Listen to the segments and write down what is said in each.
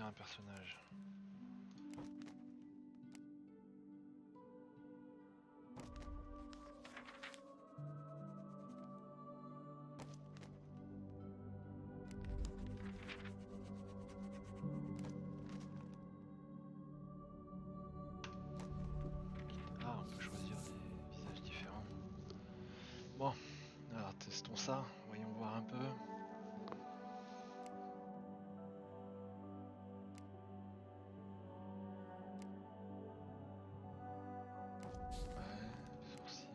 choisir un personnage. Ah, on peut choisir des visages différents. Bon, alors testons ça, voyons voir un peu. Ouais, sourcils.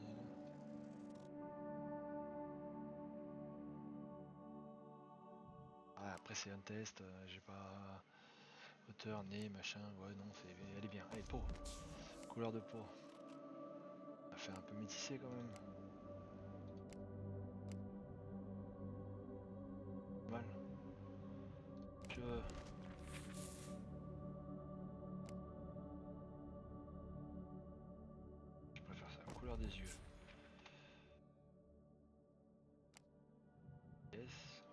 Ah, après c'est un test, j'ai pas hauteur, nez, machin, ouais non, elle est bien. Allez, peau, couleur de peau. Ça fait un peu métissé quand même. Pas mal. Cheveux. Je préfère ça. Couleur des yeux. Yes.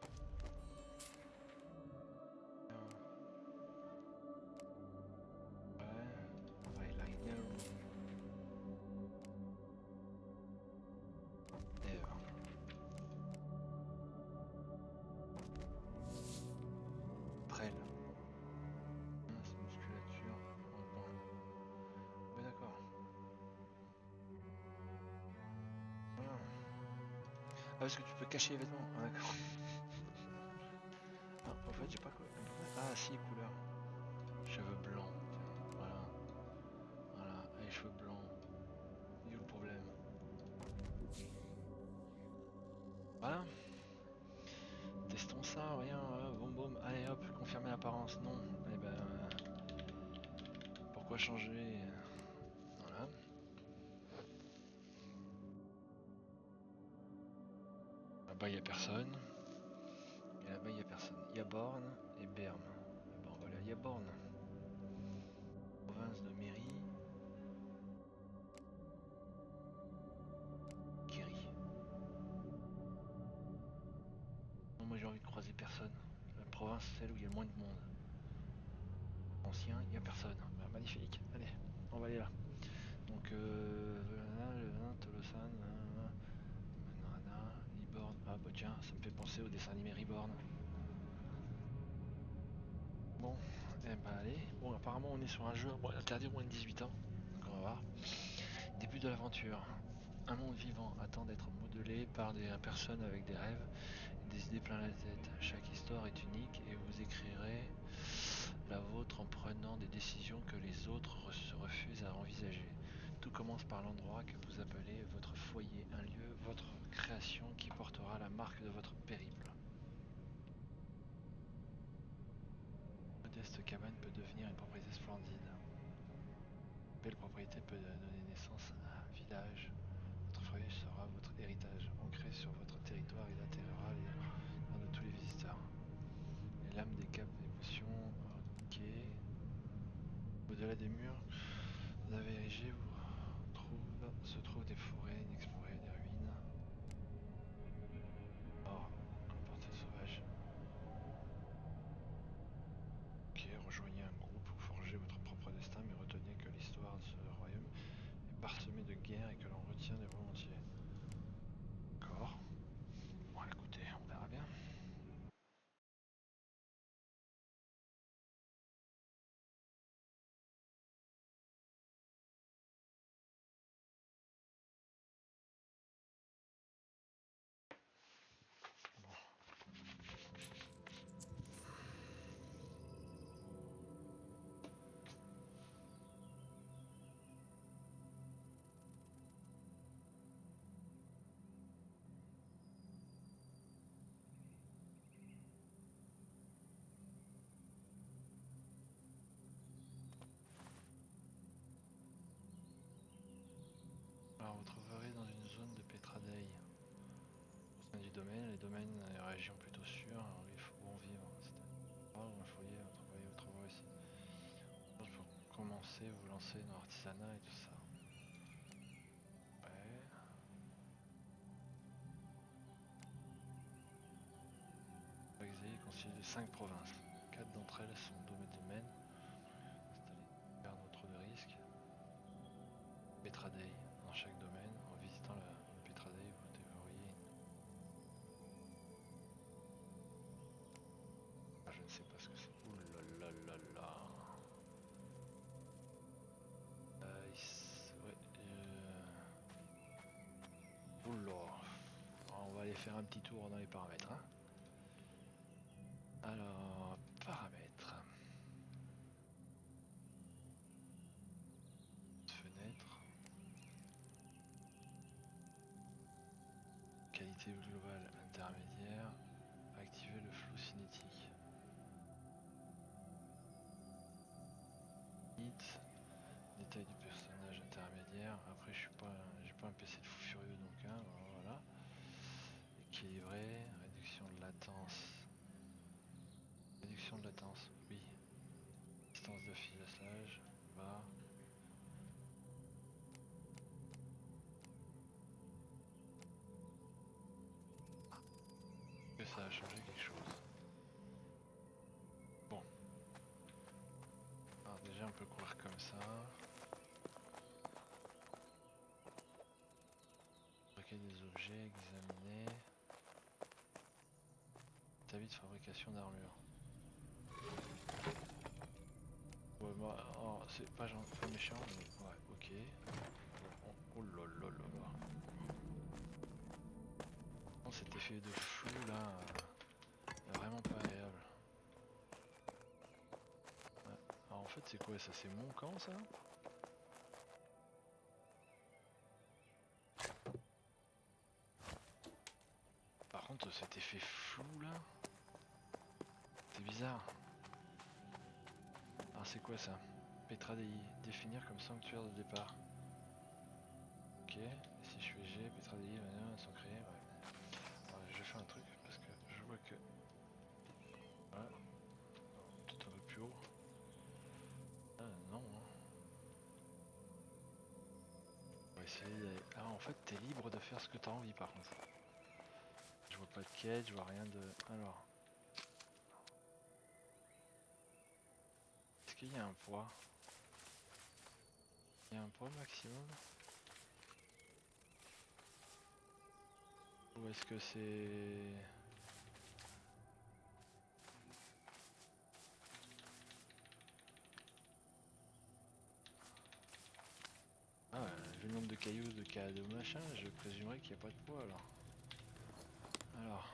Ouais. Eyeliner. Lèvres. Prêle. Mince, musculature. Ouais, d'accord. Voilà. Ah, parce que tu peux cacher les vêtements. Ah, d'accord. Ah, en fait, j'ai pas quoi. Ah, si, couleur. Cheveux blancs. Tiens, voilà. Voilà. Les cheveux blancs. Il est où le problème? Voilà. Testons ça, rien. Boum boum. Allez hop, confirmer l'apparence. Non. Eh ben. Pourquoi changer? Voilà. Là-bas, il n'y a personne. Et là-bas, il n'y a personne. Il y a Borne et Berne. Bon, voilà, il y a Borne. Province de Mairie. Kerry. Non, moi j'ai envie de croiser personne. La province, c'est celle où il y a le moins de monde. Ancien, il n'y a personne. Bah, magnifique. Allez, on va aller là. Donc, Tolosan, Manrana, Reborn. Ah bah tiens, ça me fait penser au dessin animé Reborn. Bon, eh ben allez. Bon, apparemment on est sur un jeu interdit aux moins de 18 ans. Donc on va voir. Début de l'aventure. Un monde vivant attend d'être modelé par des personnes avec des rêves et des idées plein la tête. Chaque histoire est unique et vous écrirez la vôtre en prenant des décisions que les autres se refusent à envisager. Tout commence par l'endroit que vous appelez votre foyer, un lieu, votre création qui portera la marque de votre périple. Une modeste cabane peut devenir une propriété splendide. Une belle propriété peut donner naissance à un village. Votre foyer sera votre héritage, ancré sur votre territoire et attirera les regards de tous les visiteurs. Les lames des capes d'émotion, ok. Au-delà des murs, vous avez érigé, se trouvent des forêts inexplorées, des ruines. Or, portée sauvage. Ok, rejoignez un groupe ou forgez votre propre destin, mais retenez que l'histoire de ce royaume est parsemée de guerres et que l'on retient des volontiers. D'accord. Bon, écoutez, on verra bien. Alors, vous trouverez dans une zone de Petradeille. Au sein du domaine, les domaines et régions plutôt sûres, alors il faut bon vivre. C'est un foyer, vous trouverez ici. Pour commencer, vous lancez dans l'artisanat et tout ça. Ouais. Exilé constitué de 5 provinces. 4 d'entre elles sont domaines de Petra Day dans chaque domaine. En visitant le Petra Day, vous déverrouillez. Ah, je ne sais pas ce que c'est. Ouh là là là là. Ouais. Ouh là. On va aller faire un petit tour dans les paramètres. Hein. Alors, paramètres. Fenêtre. Qualité globale intermédiaire. Activer le flou cinétique. Hit. Détail du personnage intermédiaire. Après, j'ai pas un PC de fou furieux donc hein, voilà. Équilibré. Réduction de latence. Réduction de latence. Oui. Distance d'affichage. Bas. Que ça a changé quelque chose. Bon. Alors déjà on peut courir comme ça. Fabriquer des objets, examiner. Établi de fabrication d'armure. Ouais, bah, c'est pas méchant, mais ouais, ok. Oh là là là là. Oh, cet effet de flou là, est vraiment pas agréable. Ouais. Alors en fait c'est quoi ça? C'est mon camp ça? Par contre cet effet flou là, c'est bizarre. Alors c'est quoi ça? Petra Dei, définir comme sanctuaire de départ. Ok, si je fais G, Petra Dei, sont créés, ouais. Alors, je vais faire un truc parce que je vois que... Voilà, tout un peu plus haut. Ah non. Hein. On va essayer d'aller... Ah en fait t'es libre de faire ce que t'as envie par contre. Je vois pas de quête, je vois rien de... Alors... Est-ce qu'il y a un poids? Il y a un poids maximum? Ou est-ce que c'est... Ah, vu le nombre de cailloux, de machin, je présumerais qu'il n'y a pas de poids alors. Alors...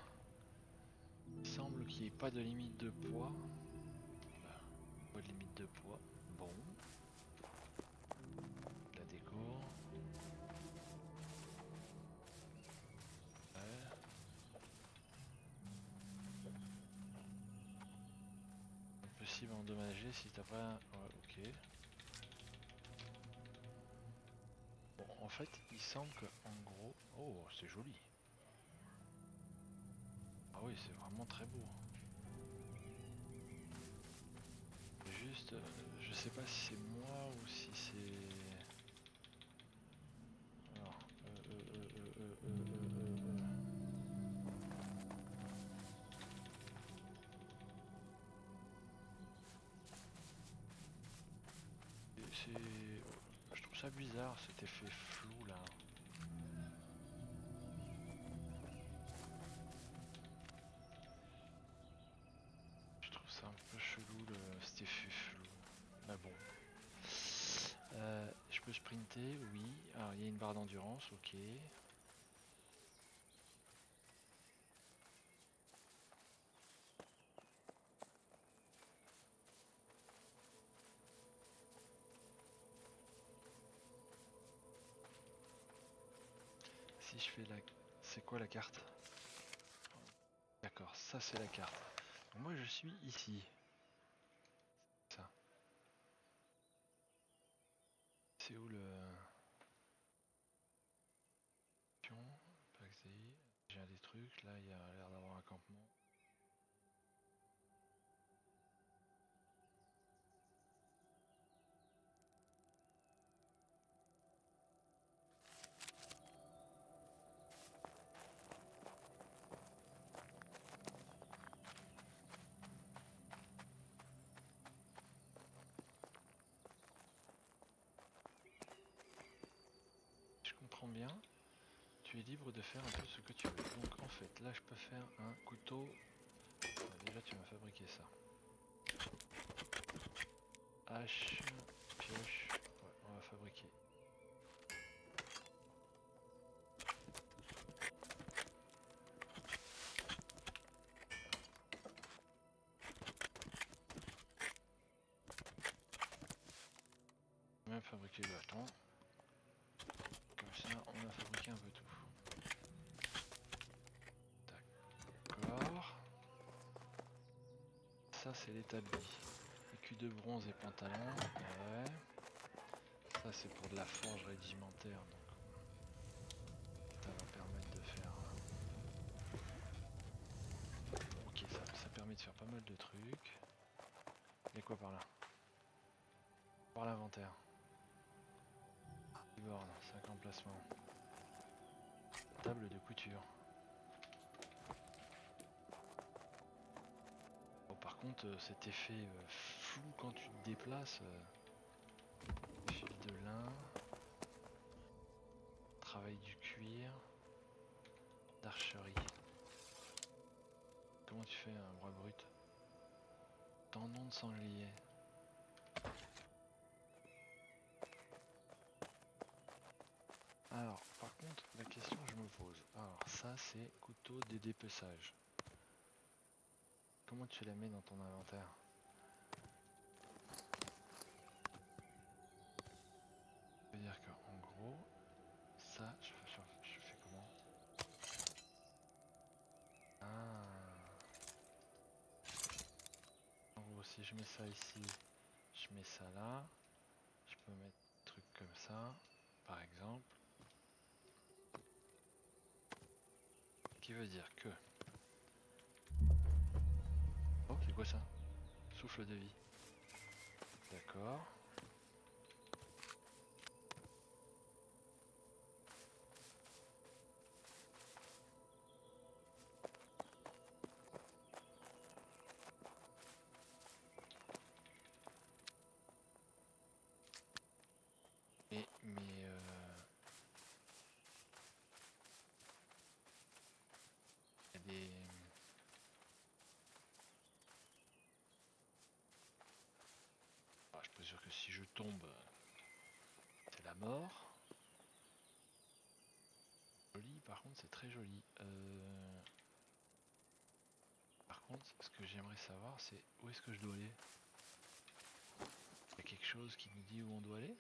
Il semble qu'il n'y ait pas de limite de poids. Bah, pas de limite de poids. Bon. La déco. Ouais. Impossible à endommager si t'as pas... Ouais, ok. Bon, en fait, il semble que, en gros... Oh, c'est joli. Ah oui, c'est vraiment très beau. Juste, je sais pas si c'est moi ou si c'est... Alors, Je trouve ça bizarre cet effet flou là. Je trouve ça un peu chelou cet effet flou. Mais bon. Je peux sprinter, oui. Alors il y a une barre d'endurance, ok. Si je fais la... C'est quoi la carte? D'accord, ça c'est la carte. Donc, moi je suis ici. Ça. C'est où le... J'ai des trucs, là il y a l'air d'avoir un campement. comprends bien, tu es libre de faire un peu ce que tu veux. Donc en fait, là je peux faire un couteau. Déjà tu m'as fabriqué ça. Hache, pioche, ouais, on va fabriquer. On va même fabriquer le bâton. Comme ça, on a fabriqué un peu tout. D'accord. Ça c'est l'établi. Écu de bronze et pantalon. Ouais. Ça c'est pour de la forge régimentaire. Donc ça va permettre de faire... Ok, ça permet de faire pas mal de trucs. Il y a quoi par là? Par l'inventaire. Borne, 5 emplacements. Table de couture. Bon, par contre, cet effet flou quand tu te déplaces. Fil de lin. Travail du cuir. D'archerie. Comment tu fais un bras brut? Tendon de sanglier. Alors, par contre, la question que je me pose. Alors, ça, c'est couteau de dépeçage. Comment tu la mets dans ton inventaire? C'est-à-dire qu'en gros, ça, je fais comment? Ah. En gros, si je mets ça ici, je mets ça là. Je peux mettre un truc comme ça, par exemple. Qui veut dire que... Oh, c'est quoi ça? Souffle de vie. D'accord. Mais y a des... Ah, je peux dire que si je tombe, c'est la mort. Joli, par contre, c'est très joli. Par contre, ce que j'aimerais savoir, c'est où est-ce que je dois aller? Il y a quelque chose qui nous dit où on doit aller?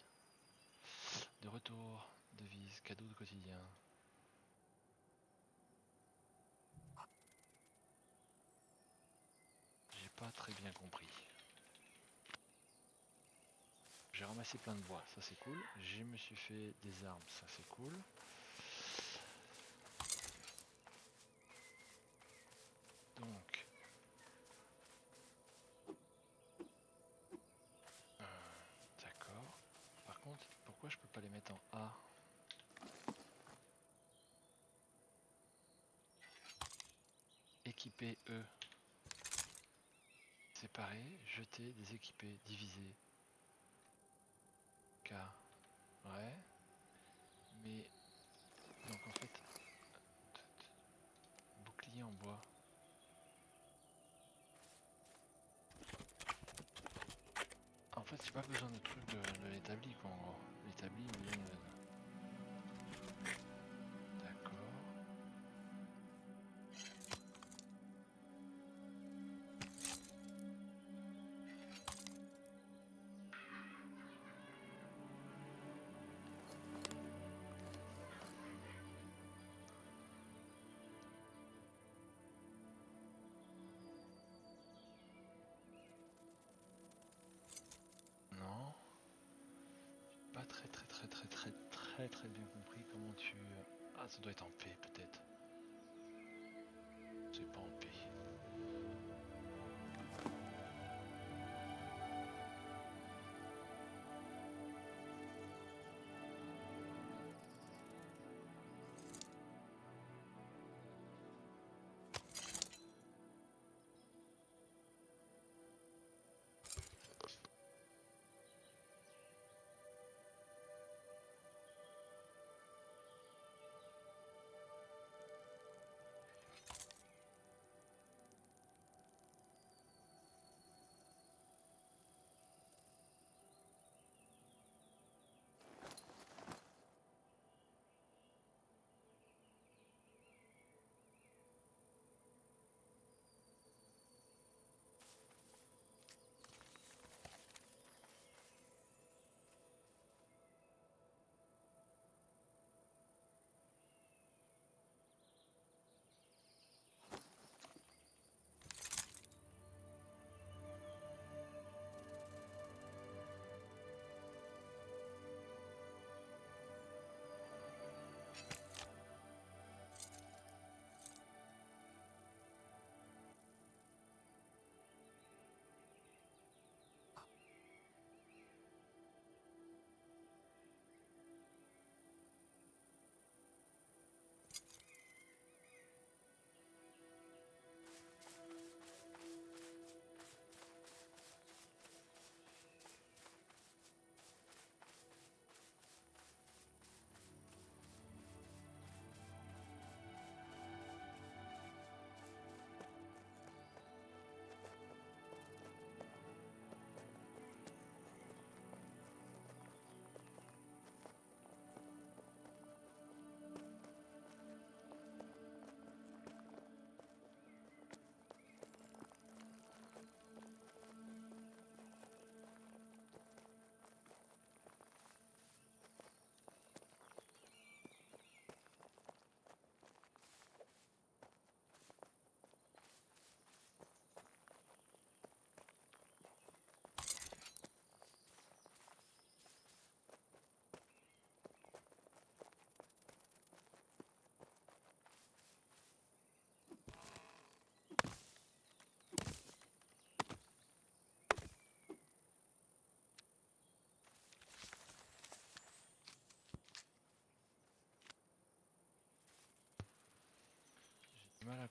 De retour, devise, cadeau de quotidien. J'ai pas très bien compris. J'ai ramassé plein de bois, ça c'est cool. Je me suis fait des armes, ça c'est cool. Donc, d'accord. Par contre, pourquoi je peux pas les mettre en A? Équiper E. Séparer, jeter, déséquiper, diviser. K. Ouais. Mais, donc en fait, bouclier en bois. En fait, j'ai pas besoin de trucs de l'établi, quoi, en gros. L'établi me donne... D'accord. Non. Pas très bien compris comment tu... Ah, ça doit être en P, peut-être. C'est pas en P.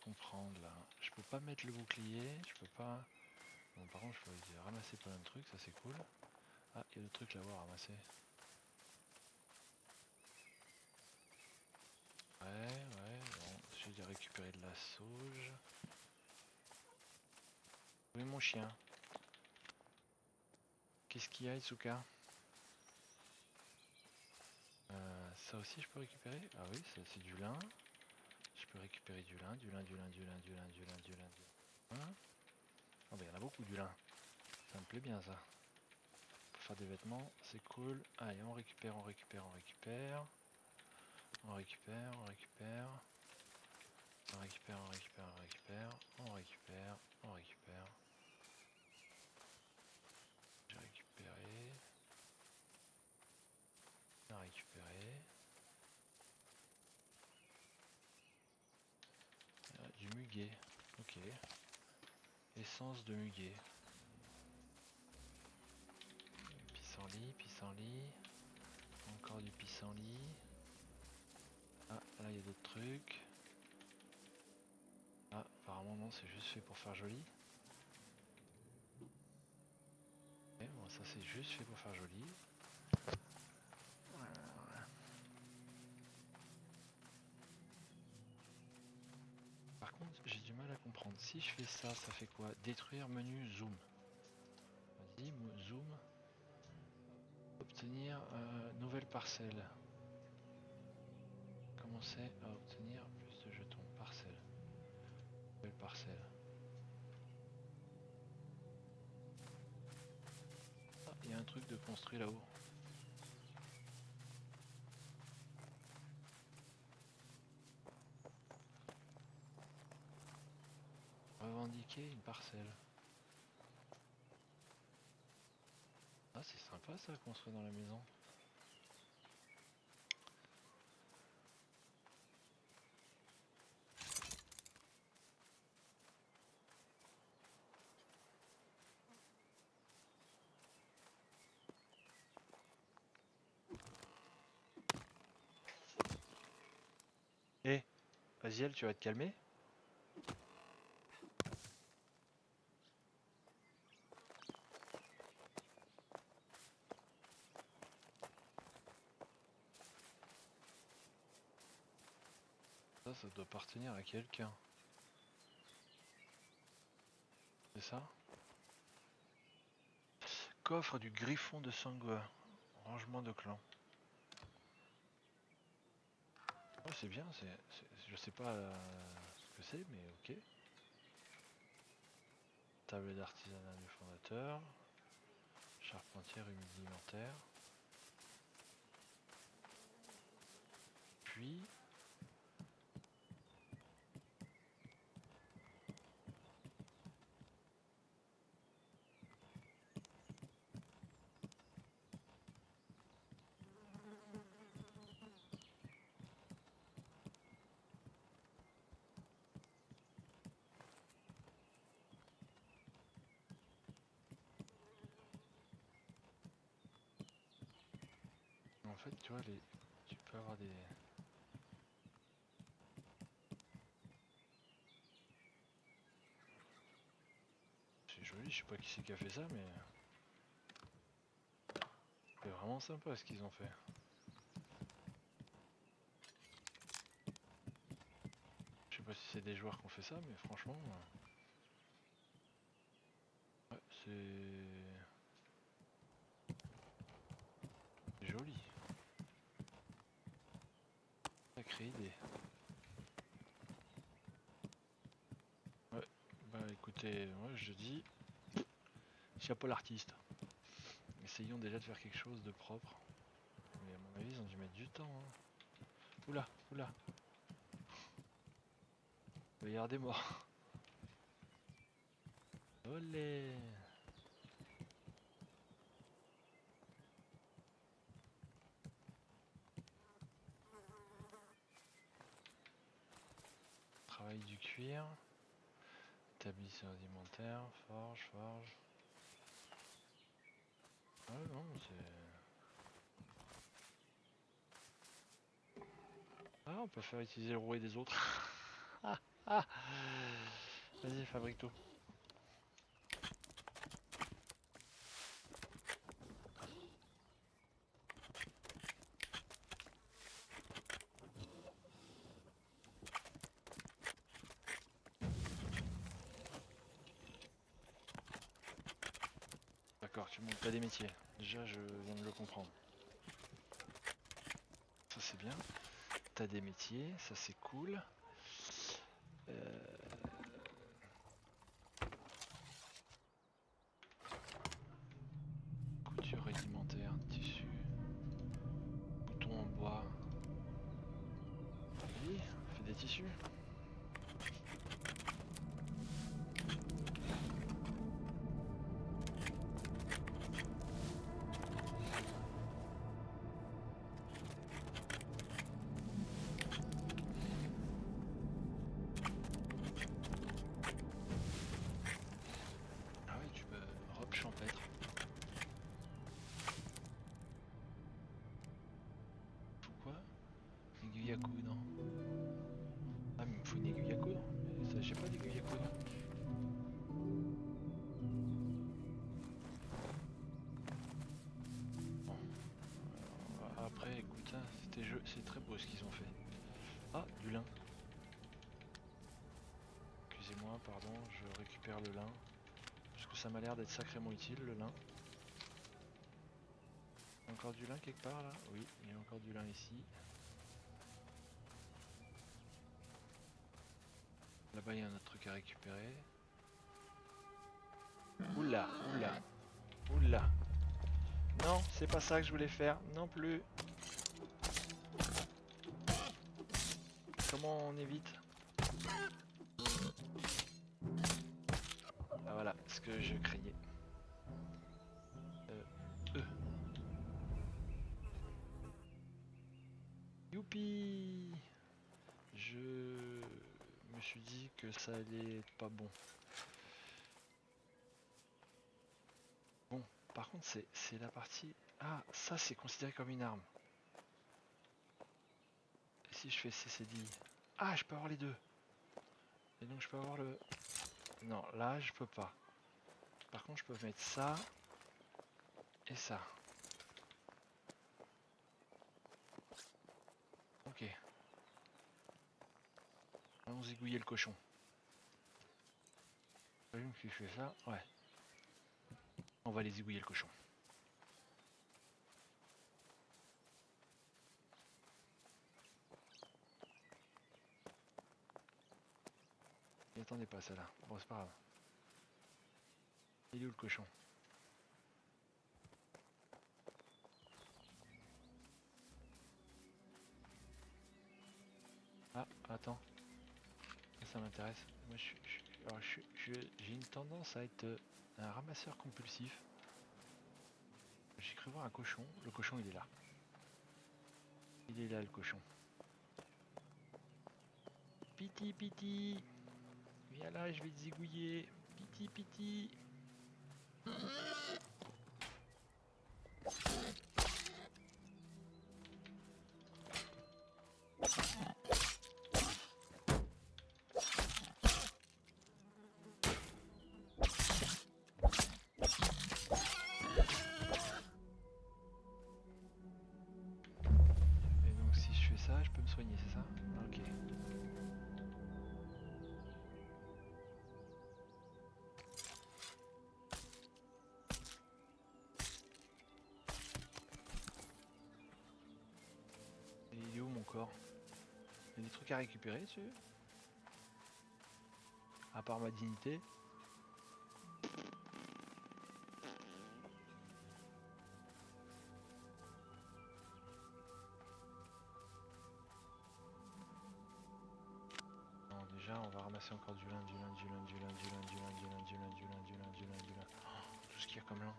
comprendre là. Je peux pas mettre le bouclier, je peux pas... Bon, par contre, je peux ramasser plein de trucs, ça c'est cool. Ah, il y a d'autres trucs là-bas à ramasser. Ouais, bon, j'ai dû récupérer de la sauge. Oui, mon chien. Qu'est-ce qu'il y a, Itsuka? Ça aussi je peux récupérer? Ah oui, ça c'est du lin. Je peux récupérer du lin, du lin, du lin, du lin, du lin, du lin, du lin, du lin. Ah bah il y en a beaucoup du lin. Ça me plaît bien ça. Pour faire des vêtements, c'est cool. Allez, on récupère, on récupère, on récupère. On récupère, on récupère. On récupère, on récupère, on récupère. On récupère, on récupère. J'ai récupéré. J'ai récupéré. Du muguet. Ok. Essence de muguet. Pissenlit, pissenlit. Encore du pissenlit. Ah, là il y a d'autres trucs. Ah, apparemment non, c'est juste fait pour faire joli. Ok, bon, ça c'est juste fait pour faire joli. Voilà. Par contre, j'ai du mal à comprendre. Si je fais ça, ça fait quoi? Détruire menu zoom. Vas-y, zoom. Obtenir nouvelle parcelle. Commencer à obtenir plus de jetons. Parcelle. Nouvelle parcelle. Ah, il y a un truc de construit là-haut. Revendiquer une parcelle. Ah, c'est sympa ça, construire dans la maison. Eh, Aziel, tu vas te calmer? Ça doit appartenir à quelqu'un. C'est ça? Coffre du Griffon de Sangua. Rangement de clan. Oh, c'est bien, je sais pas ce que c'est, mais ok. Table d'artisanat du fondateur. Charpentière rudimentaire. Puis... En fait, tu vois, tu peux avoir des... C'est joli, je sais pas qui c'est qui a fait ça, mais... C'est vraiment sympa ce qu'ils ont fait. Je sais pas si c'est des joueurs qui ont fait ça, mais franchement... Ouais, c'est joli. Sacrée idée. Ouais, bah écoutez, moi je dis... Chapeau l'artiste. Essayons déjà de faire quelque chose de propre. Mais à mon avis, ils ont dû mettre du temps. Hein. Oula, oula. Il va y avoir des morts. Olé. Travail du cuir. Établissement alimentaire. Forge, forge. Ah non, c'est... Ah, on peut faire utiliser le rouet des autres. Ah, ah. Vas-y, fabrique tout. D'accord, tu montes pas des métiers. Déjà, je viens de le comprendre. Ça, c'est bien. T'as des métiers, ça, c'est cool. Couture rudimentaire, tissu. Bouton en bois. Oui, fais des tissus. Ah oui, tu peux. Robe champêtre. Faut quoi? Aiguille à coudre. Ah, mais il me faut une aiguille à coudre. Mais ça, j'ai pas d'aiguille à coudre. Bon. Après, écoute, hein, c'est très beau ce qu'ils ont fait. Ah, du lin. Excusez-moi, pardon, je récupère le lin. Parce que ça m'a l'air d'être sacrément utile, le lin. Encore du lin quelque part là? Oui, il y a encore du lin ici. Là-bas, il y a un autre truc à récupérer. Oula, oula, oula. Non, c'est pas ça que je voulais faire, non plus. Comment on évite? Ah voilà, ce que je craignais. Euh. Youpi! Je me suis dit que ça allait être pas bon. Bon, par contre, c'est la partie... Ah, ça c'est considéré comme une arme. Et si je fais CCD? Ah, je peux avoir les deux. Et donc je peux avoir le... Non, là je peux pas. Par contre, je peux mettre ça et ça. Ok. Allons zigouiller le cochon. J'imagine que si je fais ça, ouais. On va aller zigouiller le cochon. Il attendait pas celle-là. Bon, c'est pas grave. Il est où le cochon? Ah, attends. Ça m'intéresse. Moi, alors, j'ai une tendance à être un ramasseur compulsif. J'ai cru voir un cochon. Le cochon, il est là. Il est là, le cochon. Piti, piti. Viens là, je vais te zigouiller. Piti, piti. Et donc, si je fais ça, je peux me soigner, c'est ça? Ok. Et il est où mon corps? Il y a des trucs à récupérer dessus? À part ma dignité? Non, déjà, on va ramasser encore du lin, du lin, du lin, du lin, du lin, du lin, du lin, du lin, du lin, du lin, du lin, du lin. Oh, tout ce qu'il y a comme lin.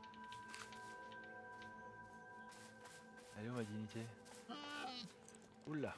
Elle est où ma dignité? Oula!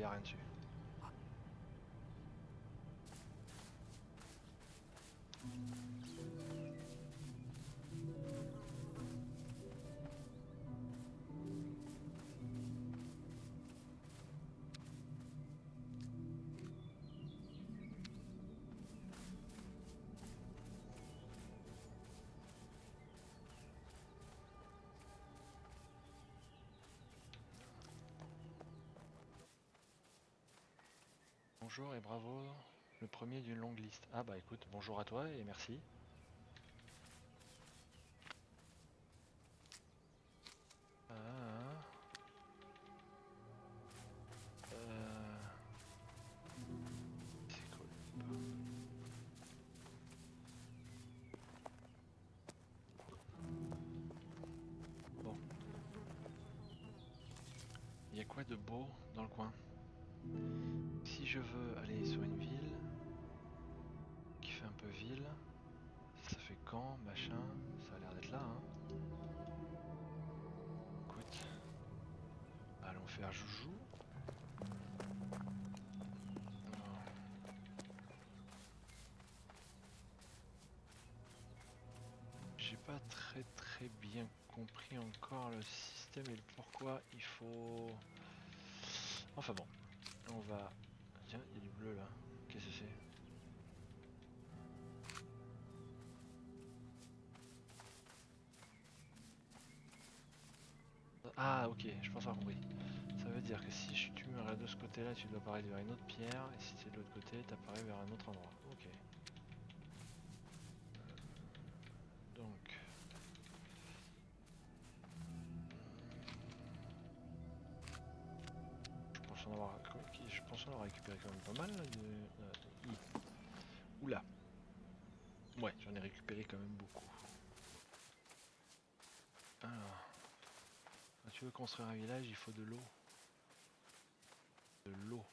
y a rien dessus. Bonjour et bravo, le premier d'une longue liste. Ah bah écoute, bonjour à toi et merci. Ah, c'est cool. Bon, il y a quoi de beau dans le coin? Si je veux aller sur une ville qui fait un peu ville, ça fait quand, machin, ça a l'air d'être là, hein. Écoute, allons faire joujou. Alors, j'ai pas très bien compris encore le système et le pourquoi il faut... Enfin bon, on va... Tiens, il y a du bleu là. Qu'est-ce que c'est? Ah ok, je pense avoir compris. Ça veut dire que si tu me de ce côté-là, tu dois apparaître vers une autre pierre, et si c'est de l'autre côté, tu apparais vers un autre endroit. Ok. Donc... Je pense en avoir récupéré quand même pas mal là, Oula. Ouais, j'en ai récupéré quand même beaucoup. Alors, quand tu veux construire un village, il faut de l'eau. De l'eau.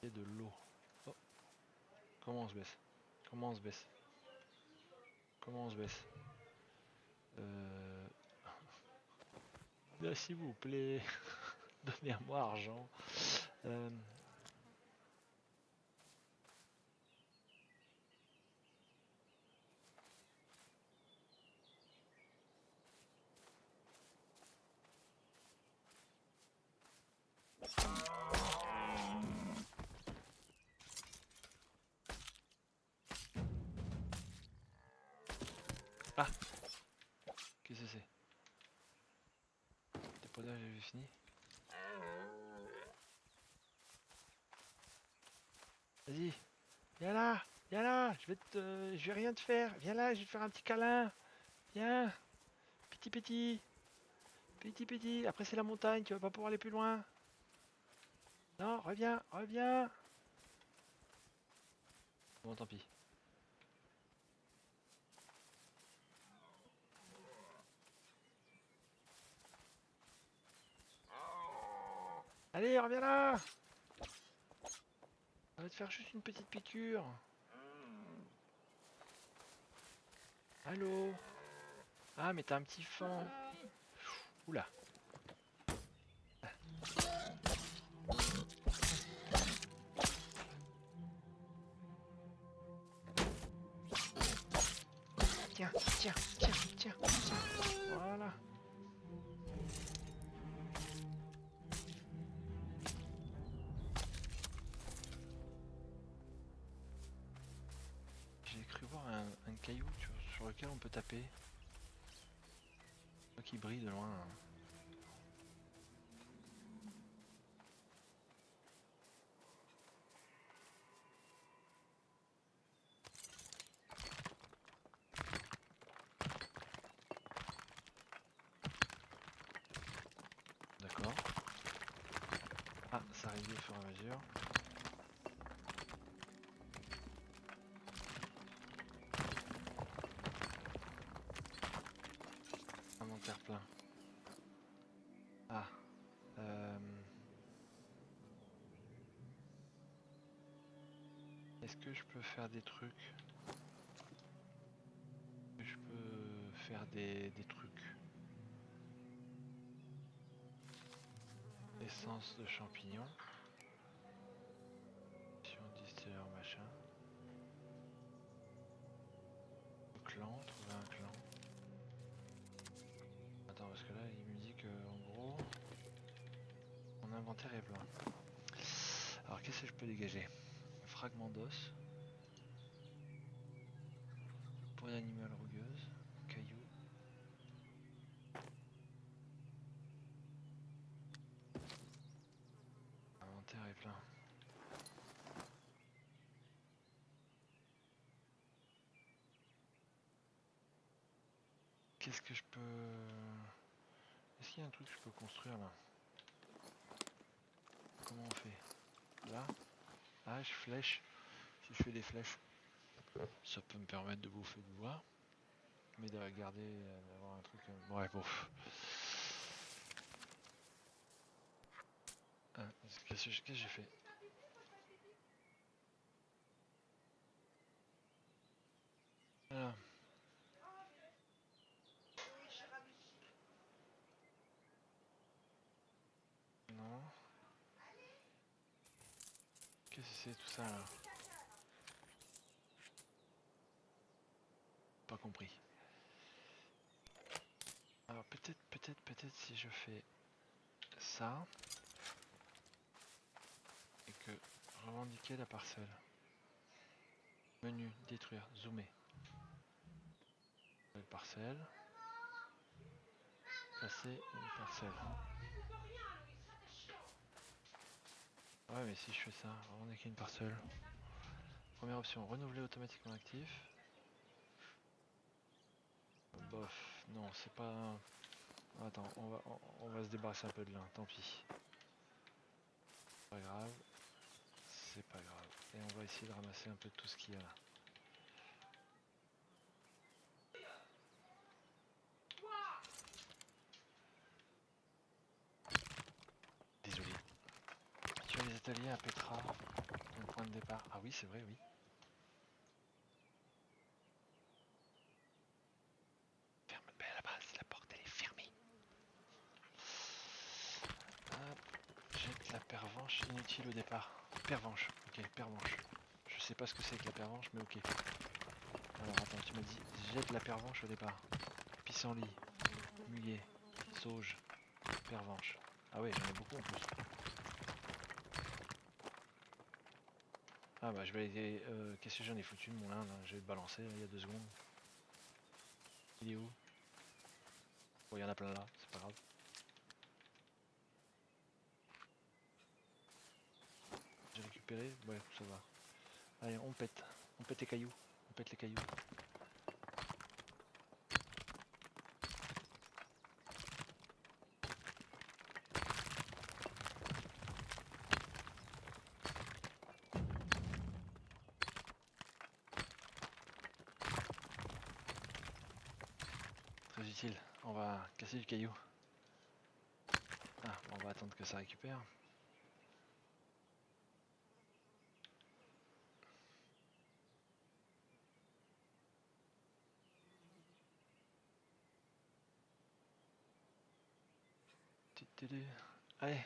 Et de l'eau. Oh, comment on se baisse? Comment on se baisse? Comment on se baisse? Là, s'il vous plaît, donnez-moi argent. Ah, qu'est-ce que c'est? Le dépodage j'avais fini. Vas-y, viens là, je vais rien te faire. Viens là, je vais te faire un petit câlin. Viens, petit, petit. Après c'est la montagne, tu vas pas pouvoir aller plus loin. Non, reviens. Bon, tant pis. Allez, reviens là. On va te faire juste une petite piqûre. Allô? Ah, mais t'as un petit fan. Oula. Tiens. Voilà. J'ai cru voir un caillou sur lequel on peut taper. Qui brille de loin. D'accord. Ah, ça arrive au fur et à mesure. Inventaire plein. Ah. Est-ce que je peux faire des trucs? Je peux faire des trucs. Essence de champignons. Distilleur machin. Clan, trouver un clan. Attends, parce que là il me dit que en gros mon inventaire est plein. Alors qu'est-ce que je peux dégager? Fragment d'os. Peau d'animal rugueuse. Cailloux. L'inventaire est plein. Qu'est-ce que je peux... Est-ce qu'il y a un truc que je peux construire là? Comment on fait? Là? Ah, je flèche. Si je fais des flèches, ça peut me permettre de bouffer du bois. Mais de garder, d'avoir un truc... Ouais, bon. Ah, qu'est-ce que j'ai fait? Voilà. Non. Qu'est-ce que c'est tout ça là? Pas compris. Alors peut-être si je fais ça et que revendiquer la parcelle. Menu, détruire, zoomer. Nouvelle parcelle. Placer une parcelle. Ouais mais si je fais ça, revendiquer une parcelle. Première option, renouveler automatiquement actif. Bof, non c'est pas... Attends, on va se débarrasser un peu de là, tant pis. Pas grave. C'est pas grave. Et on va essayer de ramasser un peu de tout ce qu'il y a là. Désolé. Tu as les ateliers à Petra, le point de départ. Ah oui, c'est vrai, oui. Ferme. Ben là-bas, la porte, elle est fermée. Hop. Jette la pervenche inutile au départ. Pervenche, ok, pervenche. Je sais pas ce que c'est que la pervenche, mais ok. Alors attends, tu m'as dit jette la pervenche au départ. Pissenlit, muguet, sauge, pervenche. Ah ouais, j'en ai beaucoup en plus. Ah bah je vais aller... qu'est-ce que j'en ai foutu de mon lin là? Je vais le balancer là, il y a 2 secondes. Il est où? Bon, il y en a plein là, c'est pas grave. J'ai récupéré? Ouais, ça va. Allez, on pète. On pète les cailloux. On pète les cailloux. Très utile. On va casser du caillou. Ah, on va attendre que ça récupère. Allez.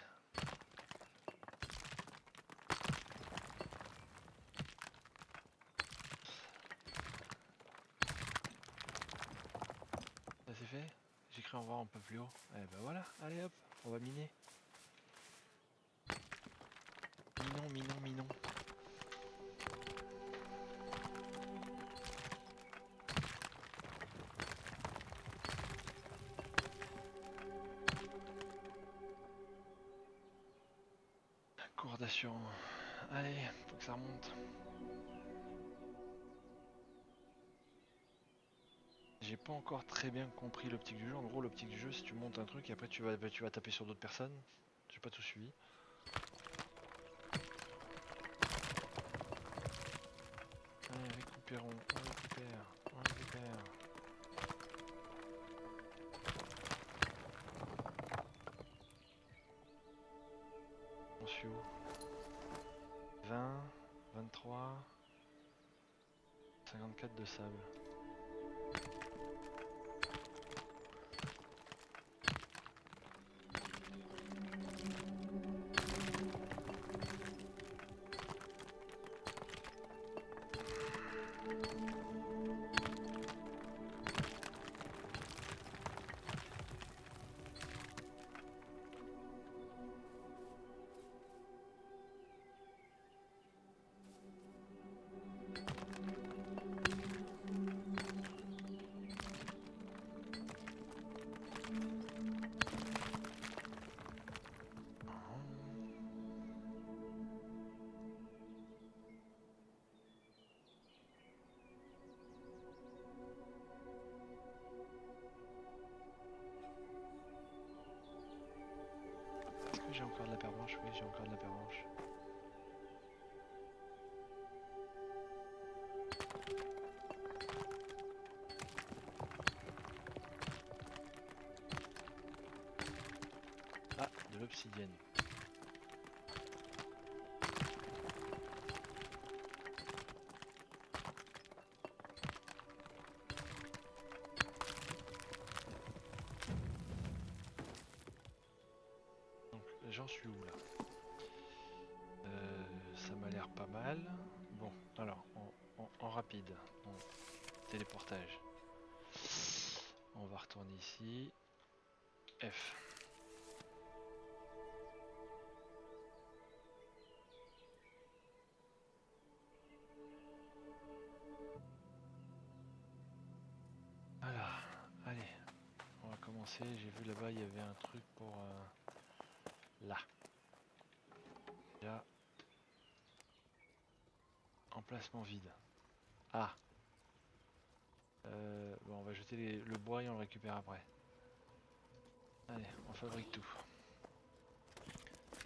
Ça c'est fait? J'ai cru en voir un peu plus haut. Eh ben voilà, allez hop, on va miner. Minons, minons, minons. Cours d'assurance. Allez, faut que ça remonte. J'ai pas encore très bien compris l'optique du jeu. En gros, l'optique du jeu, si tu montes un truc et après tu vas taper sur d'autres personnes. J'ai pas tout suivi. Allez, récupérons, on récupère, on récupère. On suit où? 20, 23, 54 de sable. j'ai encore de la pervenche. Ah, de l'obsidienne. Donc j'en suis où là? Ça m'a l'air pas mal. Bon, alors, en rapide, en téléportage. On va retourner ici. F. Voilà, allez, on va commencer. J'ai vu là-bas, il y avait un truc pour... là. Là. Emplacement vide. Ah. Bon, on va jeter le bois et on le récupère après. Allez, on fabrique tout.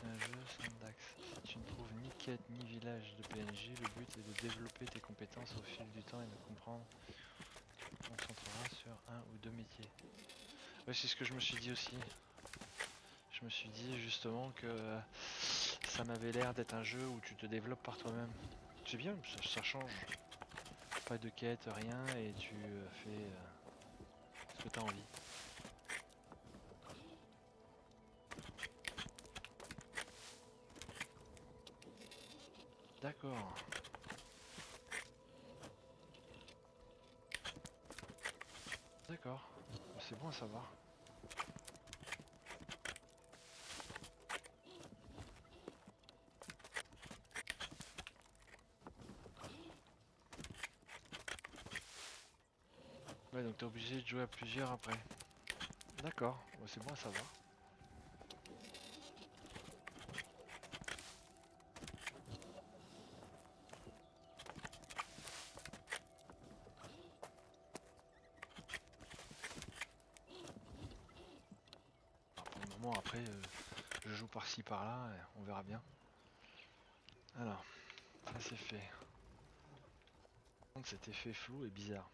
Un jeu sans d'axe. Si tu ne trouves ni quête ni village de PNJ, le but est de développer tes compétences au fil du temps et de comprendre. Tu te concentreras sur un ou deux métiers. Ouais, c'est ce que je me suis dit aussi. Je me suis dit justement que ça m'avait l'air d'être un jeu où tu te développes par toi-même. C'est bien, ça change. Pas de quête, rien, et tu fais ce que tu as envie. D'accord. D'accord. C'est bon à savoir. Ouais, donc t'es obligé de jouer à plusieurs après. D'accord, ouais, c'est bon à savoir. Alors, pour le moment, après, je joue par-ci par-là, et on verra bien. Alors, ça c'est fait. Donc cet effet flou est bizarre.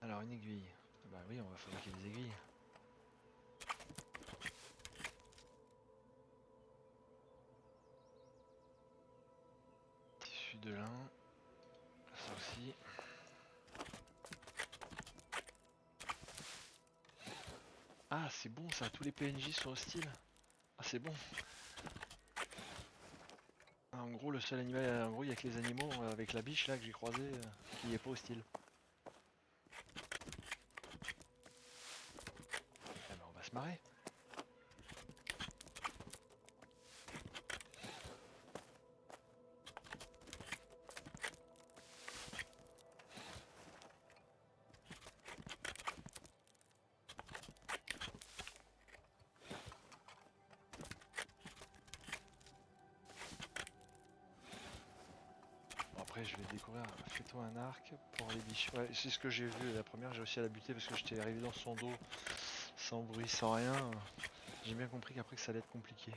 Alors, une aiguille. Bah oui, on va fabriquer des aiguilles. Tissu de lin. Ça aussi. Ah, c'est bon ça, tous les PNJ sont hostiles. Ah, c'est bon. Ah, en gros, le seul animal, en gros, il n'y a que les animaux avec la biche là que j'ai croisé qui est pas hostile. Eh ben, on va se marrer. Bon, après, je vais découvrir. Fais-toi un arc pour les biches. Ouais, c'est ce que j'ai vu. La première, j'ai aussi à la buter parce que j'étais arrivé dans son dos sans bruit, sans rien. J'ai bien compris qu'après que ça allait être compliqué.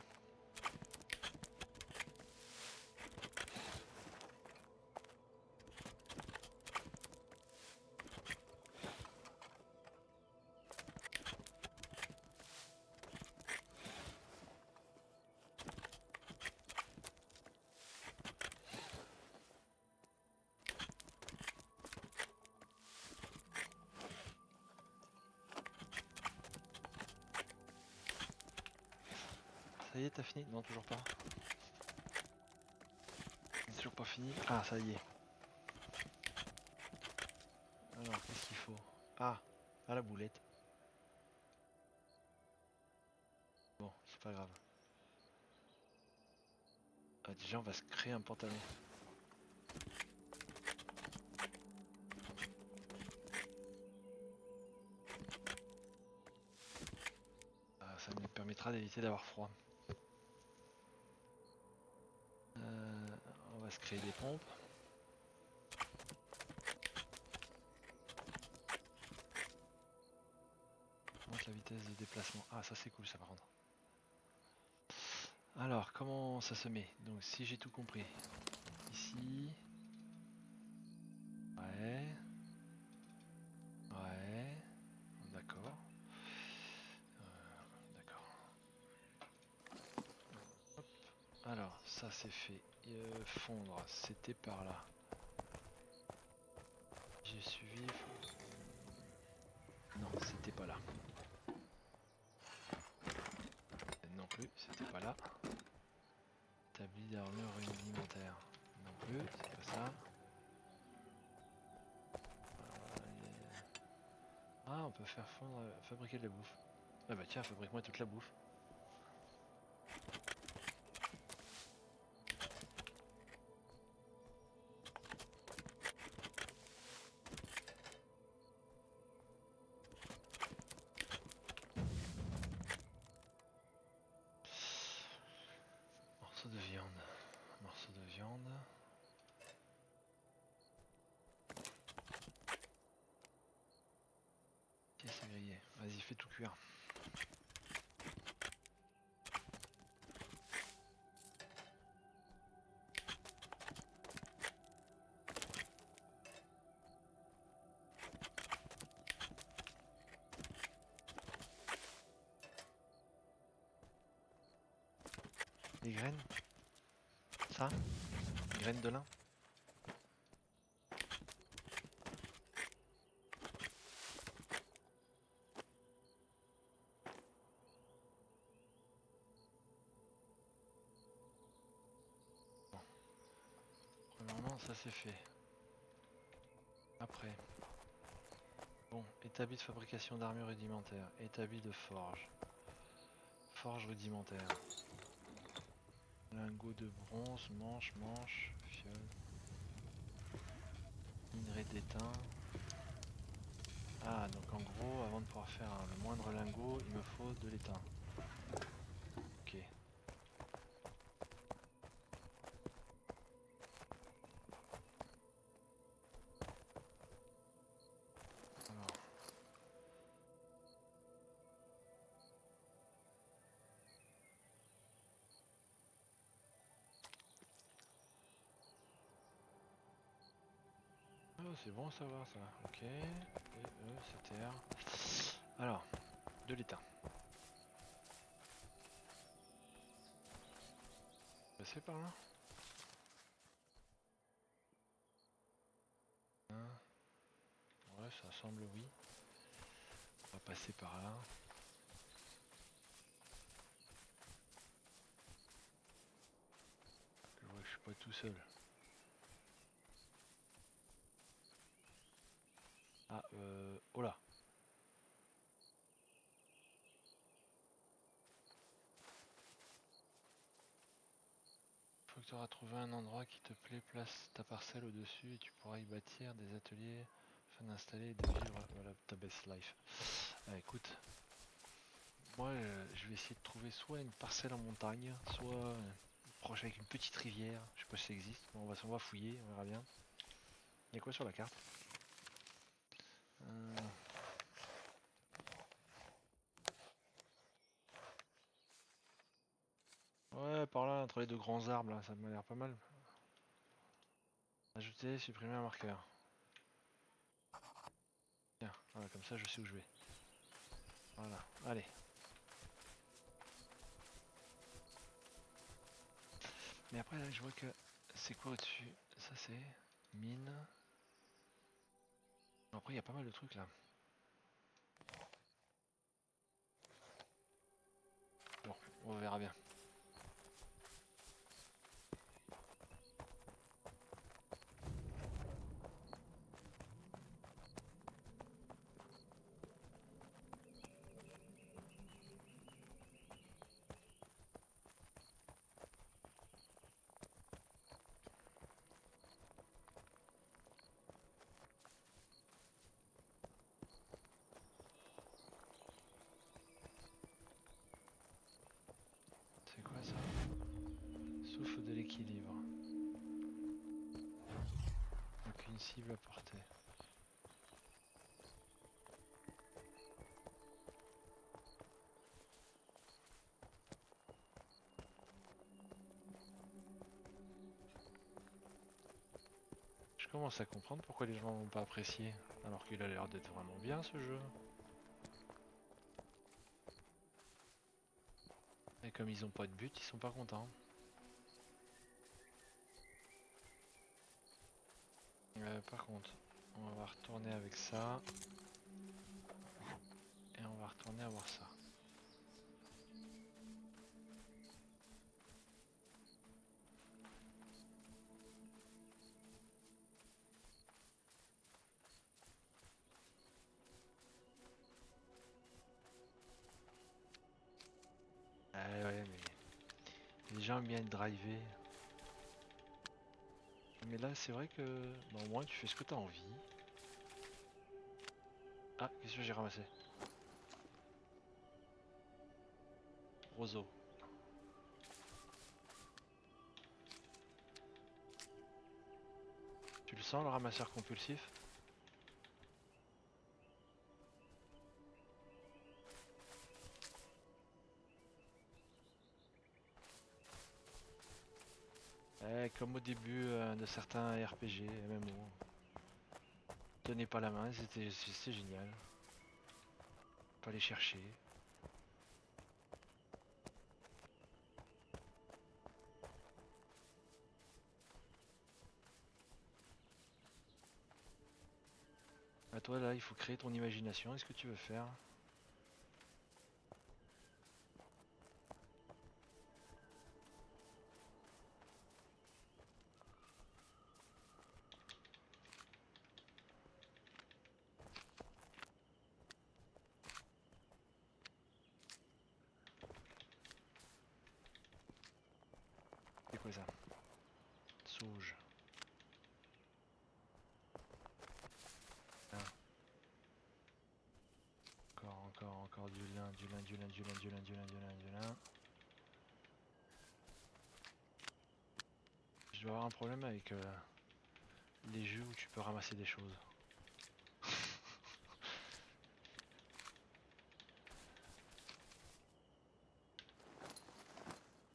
Ça y est, t'as fini? Non, toujours pas. C'est toujours pas fini. Ah, ça y est. Alors, qu'est-ce qu'il faut? Ah, à la boulette. Bon, c'est pas grave. Ah, déjà, on va se créer un pantalon. Ah, ça nous permettra d'éviter d'avoir froid. On va se créer des pompes. Monte la vitesse de déplacement. Ah, ça c'est cool ça par contre. Alors, comment ça se met? Donc, si j'ai tout compris, ici, ouais, ouais, d'accord, d'accord. Hop. Alors, ça c'est fait. Fondre, c'était par là. J'ai suivi. Non, c'était pas là. Non plus, c'était pas là. Établi d'armure rudimentaire. Non plus, c'est pas ça. Ah, on peut faire fondre, fabriquer de la bouffe. Ah bah tiens, fabrique-moi toute la bouffe. Morceau de viande. Morceau de viande. Tiens, c'est grillé. Vas-y, fais tout cuire. Les graines? Ça? Graines de lin? Bon. Premièrement, ça c'est fait. Après. Bon, établi de fabrication d'armure rudimentaire. Établi de forge. Forge rudimentaire. Lingot de bronze, manche, fiole. Minerai d'étain. Ah, donc en gros, avant de pouvoir faire le moindre lingot, il me faut de l'étain. Ok. Alors. Oh, c'est bon à savoir ça. Ok. CTR. Alors, de l'étain. Passer par là? Hein. Ouais, ça semble oui. On va passer par là. Je vois que je suis pas tout seul. Ah, oh là. Faut que tu auras trouvé un endroit qui te plaît, place ta parcelle au-dessus et tu pourras y bâtir des ateliers afin d'installer et de vivre voilà, ta best life. Ah, écoute, moi je vais essayer de trouver soit une parcelle en montagne, soit proche avec une petite rivière. Je sais pas si ça existe, mais on va fouiller, on verra bien. Il y a quoi sur la carte? Euh, Ouais, par là, entre les deux grands arbres, là, ça m'a l'air pas mal. Ajouter, supprimer un marqueur. Tiens, voilà, comme ça je sais où je vais. Voilà, allez. Mais après, là, je vois que c'est quoi au-dessus? Ça, c'est mine. Après, il y a pas mal de trucs là. Bon, on verra bien. C'est quoi ça? Souffle de l'équilibre. Aucune cible à portée. commence à comprendre pourquoi les gens n'ont pas apprécié, alors qu'il a l'air d'être vraiment bien ce jeu. Et comme ils ont pas de but, ils sont pas contents. Par contre, on va retourner avec ça. Et on va retourner avoir ça. Ah ouais, mais les gens aiment bien être drivés. Mais là, c'est vrai que bah, au moins tu fais ce que tu as envie. Ah, qu'est-ce que j'ai ramassé? Roseau. Tu le sens le ramasseur compulsif? Comme au début de certains RPG, MMO. Tenez pas la main, c'était génial. Pas les chercher. À toi là, il faut créer ton imagination. Est-ce que tu veux faire? C'est quoi ça? Sauge. Ah. Encore du lin, du lin, du lin, du lin, du lin, du lin, du lin, du lin. Je dois avoir un problème avec les jeux où tu peux ramasser des choses.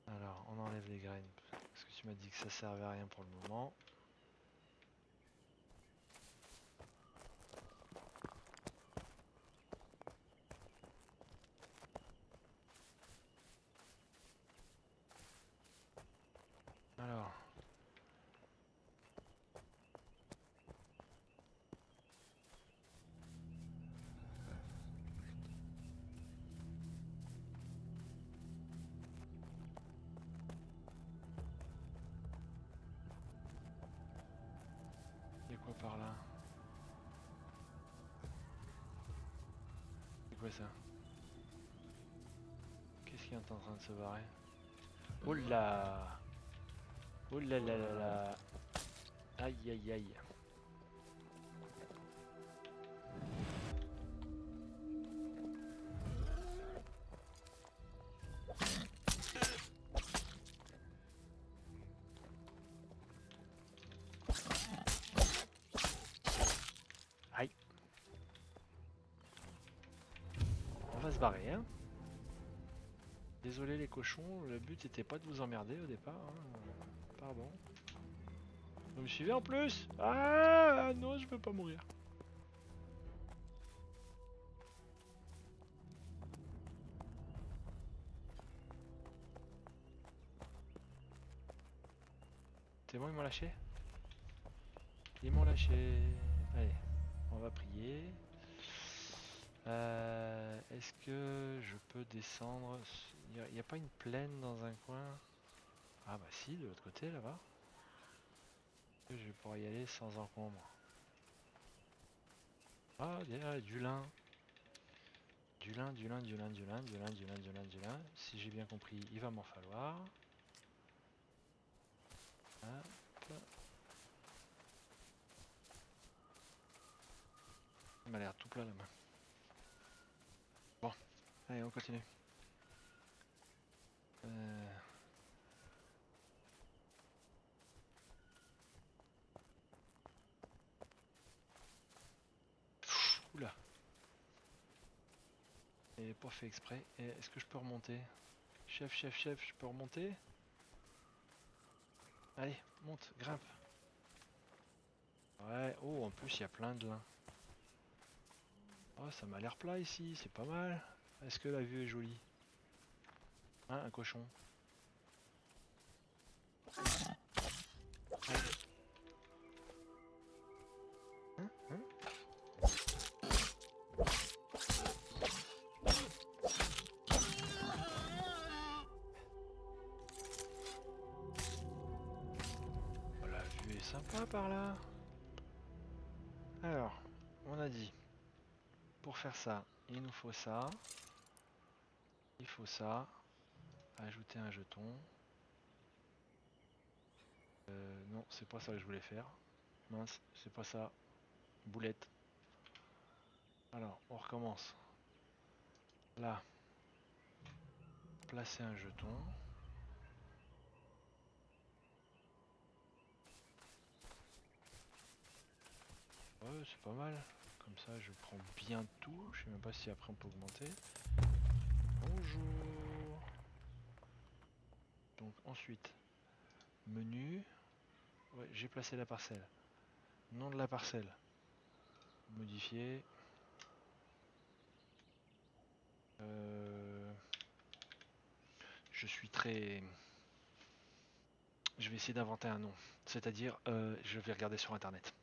Alors, on enlève les graines. Parce que tu m'as dit que ça servait à rien pour le moment. Alors. Il y a quoi par là? C'est quoi ça? Qu'est-ce qui est en train de se barrer? Oh là! Oh là là là là! Aïe aïe aïe! Aïe! On va se barrer, hein? Désolé les cochons, le but était pas de vous emmerder au départ, hein. Pardon. Vous me suivez en plus? Ah non, je peux pas mourir. C'est bon, ils m'ont lâché? Ils m'ont lâché. Allez, on va prier. Est-ce que je peux descendre? Il n'y a pas une plaine dans un coin? Ah bah si, de l'autre côté là-bas. Je vais pouvoir y aller sans encombre. Ah, il y a du lin. Du lin, du lin, du lin, du lin, du lin, du lin, du lin, du lin. Si j'ai bien compris, il va m'en falloir. Hop. Il m'a l'air tout plat la main. Bon, allez, on continue. Oula. Et pas fait exprès. Est-ce que je peux remonter? Chef, chef, chef, je peux remonter? Allez, monte, grimpe. Oh, en plus, il y a plein de lin. Oh, ça m'a l'air plat ici, c'est pas mal. Est-ce que la vue est jolie? Hein, un cochon. Hein, hein. Oh, la vue est sympa par là. Alors, on a dit, pour faire ça, il nous faut ça. Il faut ça. Ajouter un jeton. Non, c'est pas ça que je voulais faire. Mince, c'est pas ça. Boulette. Alors, on recommence. Là, placer un jeton. Ouais, c'est pas mal. Comme ça, je prends bien tout. Je sais même pas si après on peut augmenter. Bonjour. Donc ensuite, menu. Ouais, j'ai placé la parcelle. Nom de la parcelle. Modifier. Je suis très... Je vais essayer d'inventer un nom. C'est-à-dire, je vais regarder sur internet.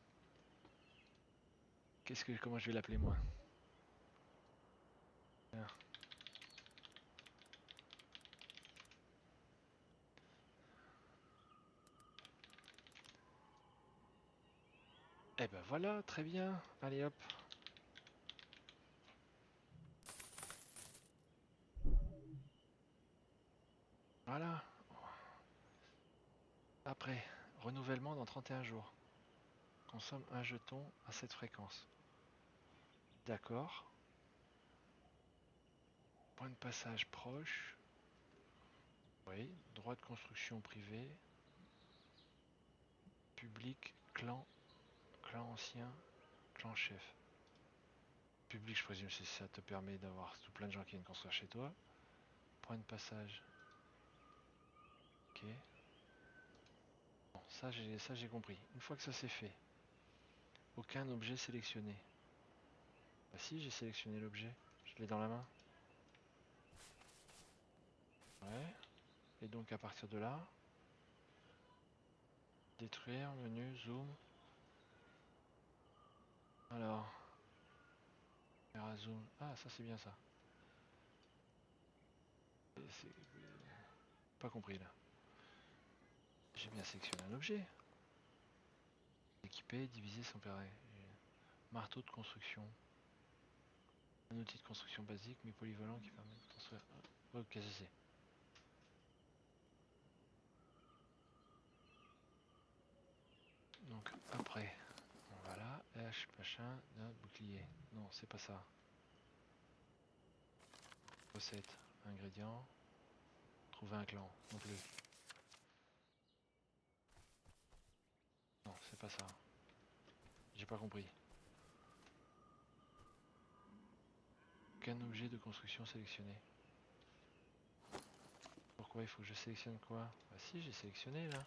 Comment je vais l'appeler moi? Ah. Eh ben voilà, très bien. Allez hop. Voilà. Après, renouvellement dans 31 jours. Consomme un jeton à cette fréquence. D'accord. Point de passage proche. Oui. Droit de construction privé. Public, clan, clan ancien, clan chef. Public, je présume, si ça te permet d'avoir tout plein de gens qui viennent construire chez toi. Point de passage. Ok. Bon, ça j'ai compris. Une fois que ça c'est fait, aucun objet sélectionné. Bah si, j'ai sélectionné l'objet. Je l'ai dans la main. Ouais. Et donc à partir de là, détruire, menu, zoom. Alors, caméra zoom. Ah, ça c'est bien ça. C'est pas compris là. J'ai bien sélectionné un objet. Équipé, diviser sans péril. Marteau de construction. Un outil de construction basique mais polyvalent qui permet de construire. Ok, c'est. Donc après, on va là. H, machin, bouclier. Non, c'est pas ça. Recette, ingrédients. Trouver un clan, non plus. Non, c'est pas ça. J'ai pas compris. Aucun objet de construction sélectionné. Pourquoi il faut que je sélectionne quoi? Bah si, j'ai sélectionné là.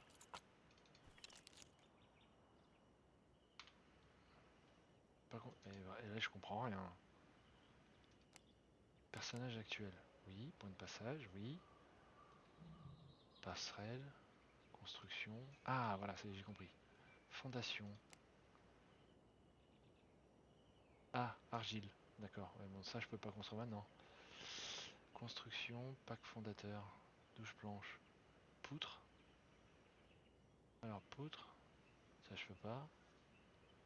Et là je comprends rien. Personnage actuel. Oui. Point de passage. Oui. Passerelle. Construction. Ah voilà, ça y est, j'ai compris. Fondation. Ah, argile. D'accord. Ouais, bon, ça je peux pas construire maintenant. Construction. Pack fondateur. Douche blanche. Poutre. Alors poutre. Ça je peux pas.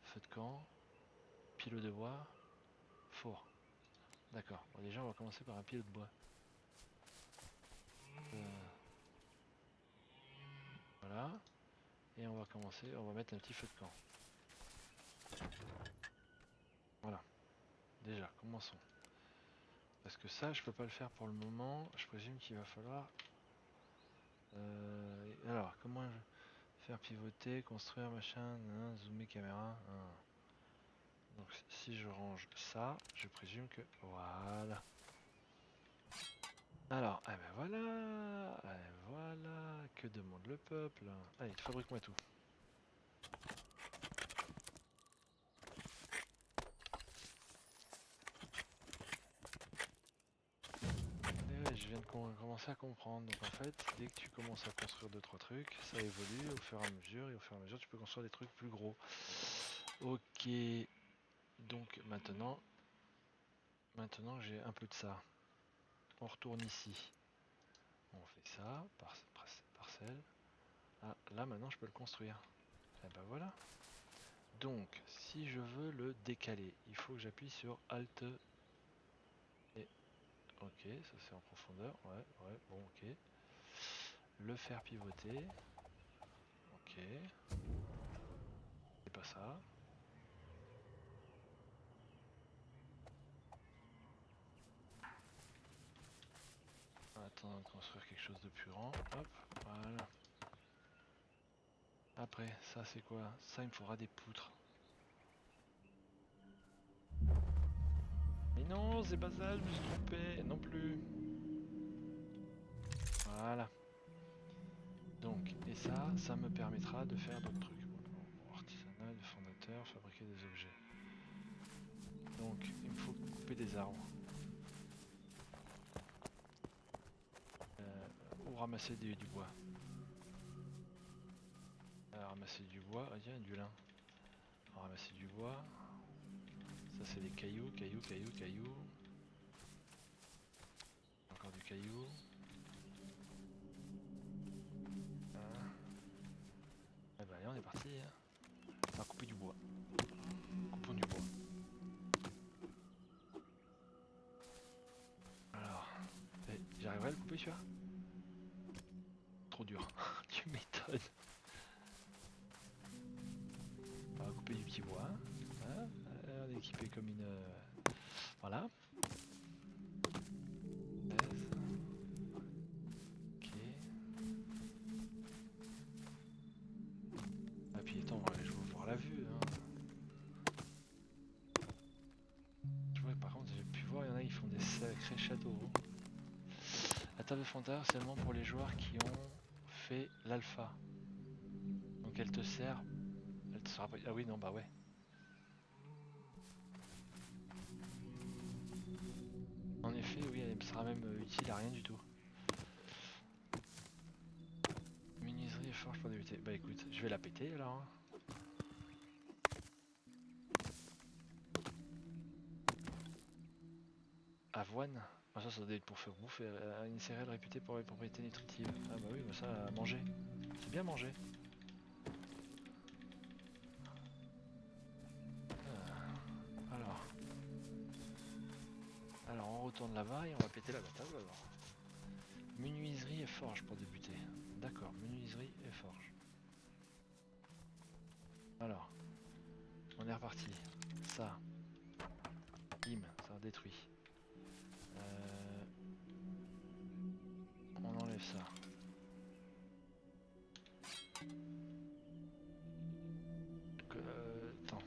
Feu de camp. Pilote de bois. Four. D'accord. Bon, déjà on va commencer par un pilote de bois. Euh, voilà. Et on va commencer, on va mettre un petit feu de camp. Voilà. Déjà, commençons. Parce que ça, je peux pas le faire pour le moment. Je présume qu'il va falloir... alors, comment faire pivoter, construire, machin, zoomer caméra. Donc si je range ça, je présume que... Voilà. Alors, eh ben voilà. Voilà. Que demande le peuple? Allez, fabrique-moi tout. je viens de commencer à comprendre. Donc en fait, dès que tu commences à construire 2-3 trucs, ça évolue au fur et à mesure, et au fur et à mesure, tu peux construire des trucs plus gros. Ok, donc maintenant j'ai un peu de ça. On retourne ici. On fait ça, parcelle. Ah, là maintenant je peux le construire. Et ben voilà. Donc, si je veux le décaler, il faut que j'appuie sur Alt et... Ok, ça c'est en profondeur. Ouais, bon, ok. Le faire pivoter. Ok. C'est pas ça. Attends de construire quelque chose de plus grand. Hop, voilà. Après, ça c'est quoi? Ça il me faudra des poutres. Mais non, c'est pas ça, je me suis trompé. Non plus. Voilà. Donc, et ça me permettra de faire d'autres trucs. Bon, artisanal, de fondateur, fabriquer des objets. Donc, il me faut couper des arbres. Ou ramasser du bois. Ramasser du bois, ah tiens, du lin. Ramasser du bois. Ça c'est des cailloux. Encore du caillou. Eh ben allez, on est parti. On va couper du bois. Coupons du bois. Alors, j'arriverai à le couper celui-là? Trop dur. Tu m'étonnes. On va couper du petit bois. Hein, on est équipé comme une... Voilà. Ok. Ah puis attends, je veux voir la vue. Hein. Tu vois, par contre, j'ai pu voir, il y en a, ils font des sacrés châteaux. La table de fondeur, c'est seulement pour les joueurs qui ont fait l'alpha. Donc elle te sert... Elle te sera pas... Ah oui, non, bah ouais. En effet, oui, elle sera même utile à rien du tout. Menuiserie et forge pour débuter. Bah écoute, je vais la péter alors. Hein. Avoine. Ah, ça doit être pour faire bouffer. Une céréale réputée pour les propriétés nutritives. Ah bah oui, bah ça, à manger. C'est bien manger. Alors. Alors on retourne là-bas et on va péter la table alors. Menuiserie et forge pour débuter. D'accord, menuiserie et forge. Alors, on est reparti. Ça. Bim, ça détruit. On enlève ça. Attends.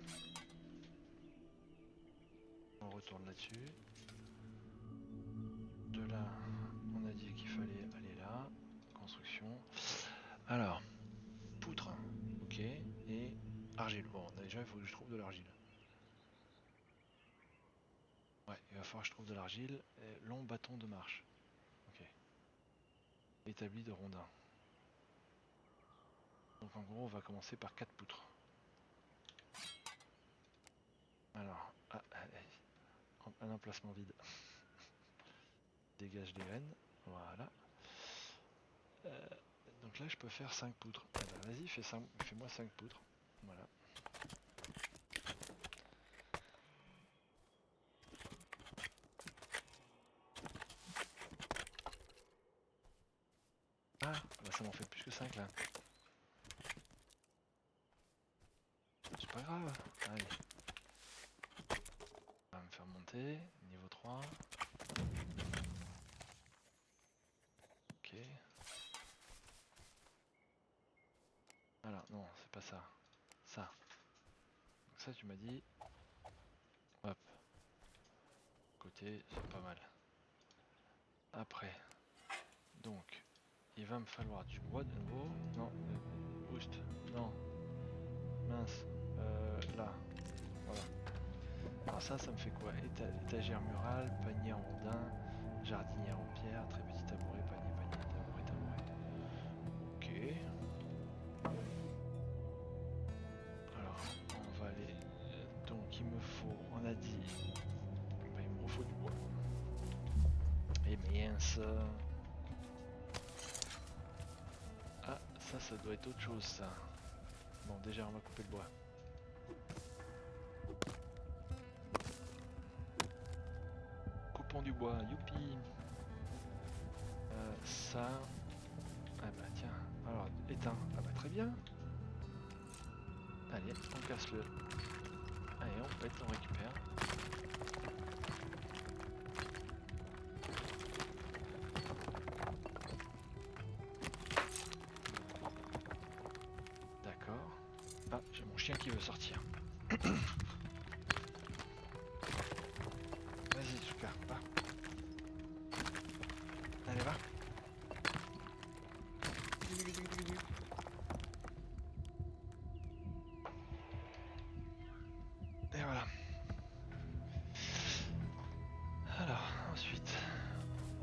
On retourne là-dessus. De là, on a dit qu'il fallait aller là. Construction. Alors, poutre. Ok. Et argile. Bon, déjà, il faut que je trouve de l'argile. Ouais, il va falloir que je trouve de l'argile. Long bâton de marche. Ok. Établi de rondins. Donc en gros, on va commencer par 4 poutres. Alors, un emplacement vide. Dégage les graines. Voilà. Donc là, je peux faire 5 poutres. Ah bah, vas-y, fais-moi 5 poutres. Voilà. Ah, bah ça m'en fait plus que 5 là. C'est pas grave. Allez. On va me faire monter. Niveau 3. Ok. Alors, non, c'est pas ça. Ça. Donc ça, tu m'as dit. Hop. Côté, c'est pas mal. Après. Donc, il va me falloir du bois de nouveau. Non. Boost. Non. Mince. Là. Voilà. Alors ça me fait quoi? Étagère murale, panier en rondin, Jardinière en pierre, très petit tabouret, panier, panier, tabouret, tabouret. Ok. Alors, on va aller. Donc, il me faut, on a dit, bah, il me faut du bois. Et mince. Ah, ça doit être autre chose, ça. Bon, déjà, on va couper le bois. Coupons du bois, youpi. Ça. Ah bah tiens, alors éteins. Ah bah très bien. Allez, on casse le. Allez, on pète, on récupère. D'accord. Ah, j'ai mon chien qui veut sortir. Vas-y, super, va. Allez, va. Et voilà. Alors, ensuite.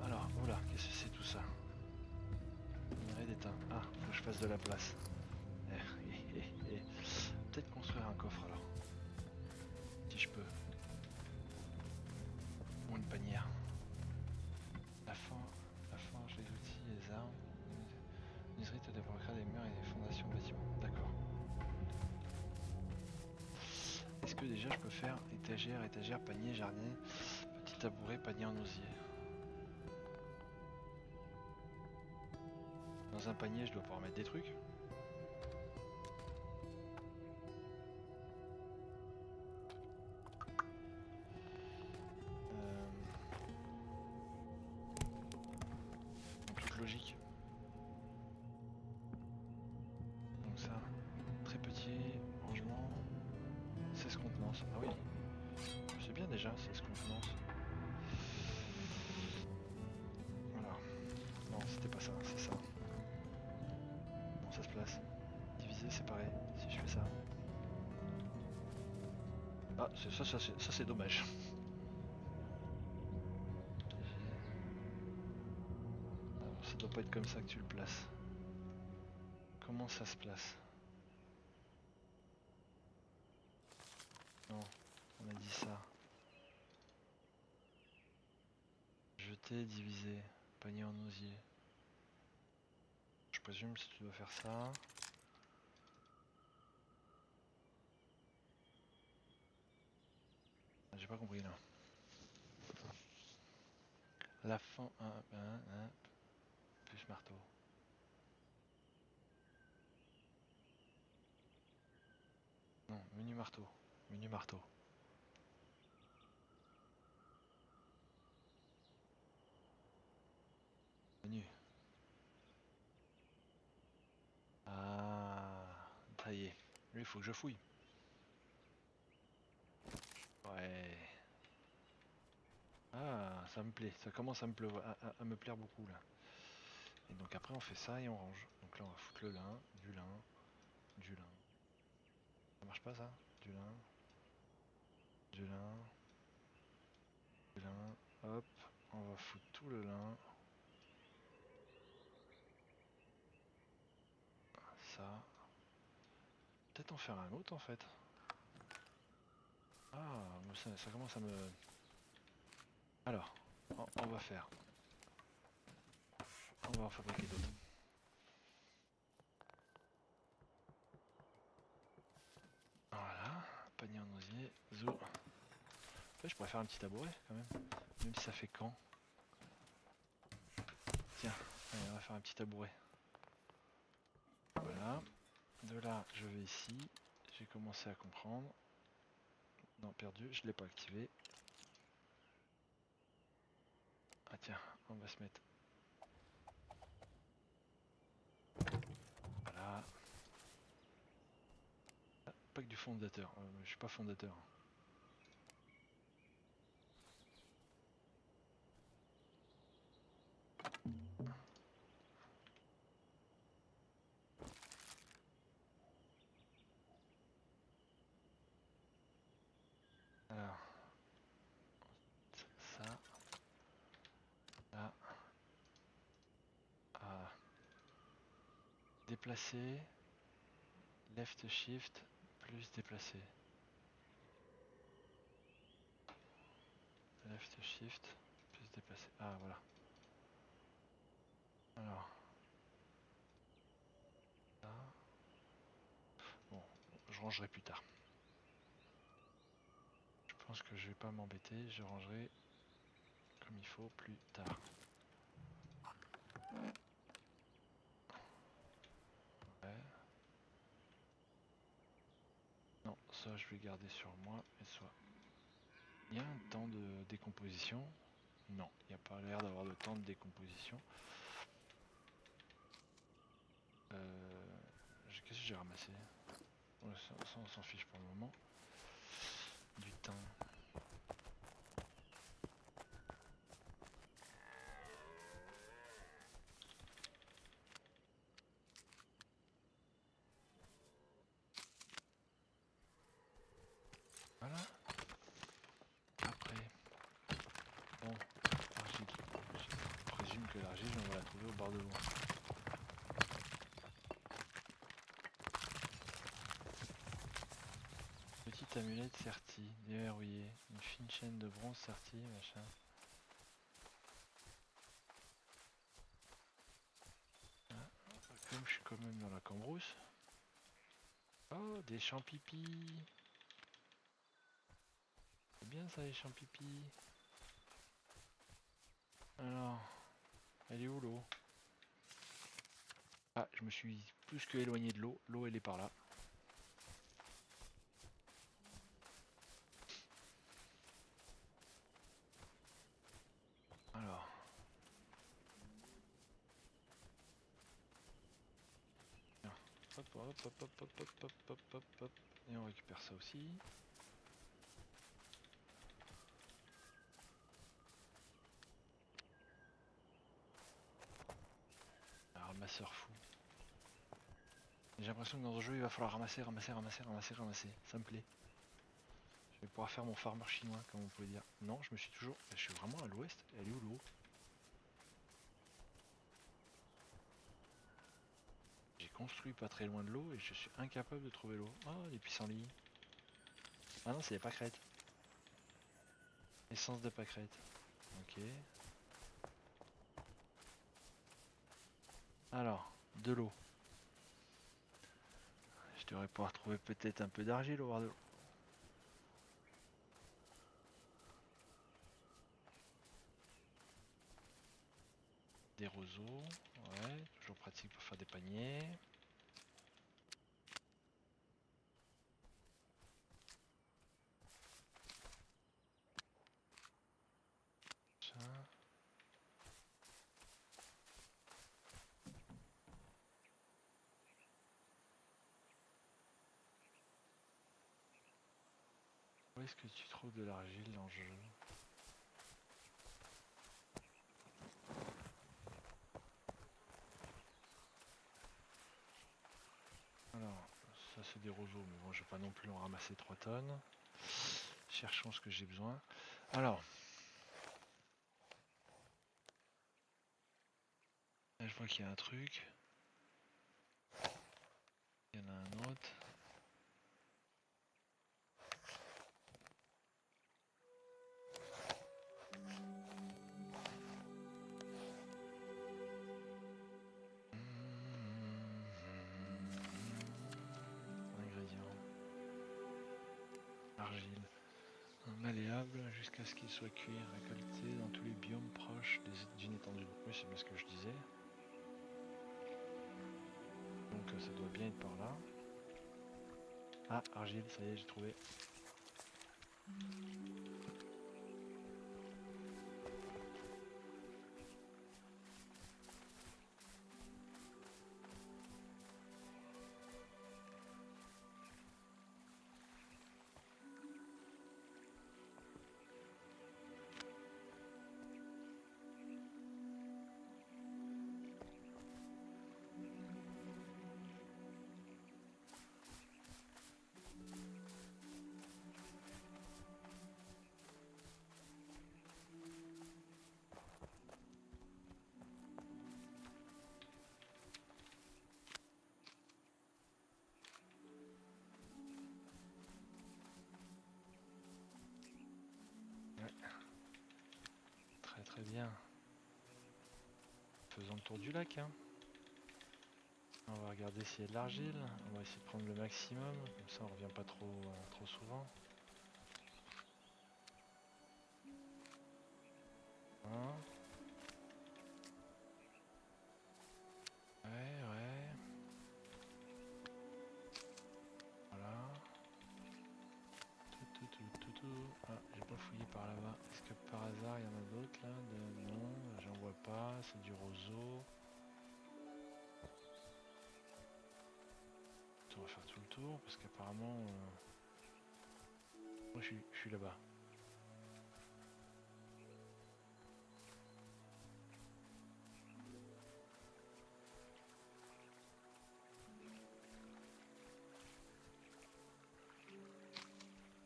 Alors, oula, qu'est-ce que c'est tout ça? Minerai d'étain. Ah, faut que je fasse de la place. Peut-être construire un coffre alors. Si je peux. Ou une panière. La forge, les outils, les armes. Menuiserie te débloquera des murs et des fondations de bâtiments. D'accord. Est-ce que déjà je peux faire étagère, étagère, panier, jardin, petit tabouret, panier en osier? Dans un panier, je dois pouvoir mettre des trucs. En toute logique. Donc ça, très petit, rangement, 16 contenances. Ah oui, c'est bien déjà, 16 contenances. Voilà. Non, c'était pas ça, c'est ça. Bon, ça se place. Diviser, séparer, si je fais ça. Ah, ça c'est dommage. Alors, ça doit pas être comme ça que tu le places. Comment ça se place? Non, on a dit ça. Jeter, diviser, panier en osier. Je présume si tu dois faire ça. J'ai pas compris là. La fin, plus marteau. Non, menu marteau. Menu marteau. Menu. Ah, ça y est. Lui, il faut que je fouille. Ouais. Ah, ça me plaît. Ça commence à à me plaire beaucoup là. Et donc après, on fait ça et on range. Donc là, on va foutre le lin, du lin, du lin. Ça marche pas ça? Du lin, du lin, du lin. Hop, on va foutre tout le lin. Ça. Peut-être en faire un autre en fait. Ah, ça commence à me... Alors, on va faire. On va en fabriquer d'autres. Voilà, panier en osier, zou. En fait, je pourrais faire un petit tabouret quand même. Même si ça fait quand. Tiens, allez, on va faire un petit tabouret. Voilà. De là, je vais ici. J'ai commencé à comprendre. Non, perdu, je ne l'ai pas activé. Ah tiens, on va se mettre. Voilà. Ah, pas que du fondateur. Je suis pas fondateur. Alors, ça. déplacer, left shift, plus déplacer. Left shift, plus déplacer. Ah voilà. Alors. Là. Bon, je rangerai plus tard. Je pense que je vais pas m'embêter, je rangerai comme il faut plus tard. Ouais. Non, ça je vais garder sur moi et soit. Il y a un temps de décomposition? Non, il n'y a pas l'air d'avoir de temps de décomposition. Qu'est-ce que j'ai ramassé? Ça, on s'en fiche pour le moment. Du temps. Voilà. Après. Bon, argile. Je présume que l'argile, on va la trouver au bord de l'eau. Petite amulette sertie, déverrouillée. Une fine chaîne de bronze sertie, machin. Ah, comme je suis quand même dans la cambrousse. Oh, des champipis. C'est bien ça, les champipis. Alors, elle est où l'eau? Ah, je me suis plus que éloigné de l'eau. L'eau, elle est par là. Alors. Tiens. Hop, hop, hop, hop, hop, hop, hop, hop, hop, hop. Et on récupère ça aussi. Un ramasseur fou. J'ai l'impression que dans ce jeu, il va falloir ramasser, ramasser, ramasser, ramasser, ramasser. Ça me plaît. Je vais pouvoir faire mon farmer chinois, comme on peut dire. Non, je me suis toujours... Je suis vraiment à l'ouest. Elle est où l'eau? J'ai construit pas très loin de l'eau et je suis incapable de trouver l'eau. Oh, des pissenlits. Ah non, c'est des pâquerettes. Essence de pâquerettes. Ok. Alors, de l'eau. Je devrais pouvoir trouver peut-être un peu d'argile au bord de l'eau. Des roseaux. Ouais, toujours pratique pour faire des paniers. Ça. Où est-ce que tu trouves de l'argile dans le jeu? Alors, ça c'est des roseaux, mais bon, je vais pas non plus en ramasser 3 tonnes. Cherchons ce que j'ai besoin. Alors, là, je vois qu'il y a un truc. Il y en a un autre. Ingrédients. Argile. Malléable jusqu'à ce qu'il soit cuit, récolté dans tous les biomes proches d'une étendue d'eau. Oui, c'est bien ce que je disais. Donc ça doit bien être par là. Ah, argile, ça y est, j'ai trouvé. Très bien. Faisons le tour du lac, hein. On va regarder s'il y a de l'argile. On va essayer de prendre le maximum, comme ça on revient pas trop souvent. Hein? Ouais. Voilà. Ah, j'ai pas fouillé par là-bas. Est-ce que par hasard il y en a d'autres là? Non, j'en vois pas. C'est du roseau. On va faire tout le tour parce qu'apparemment moi je suis là-bas.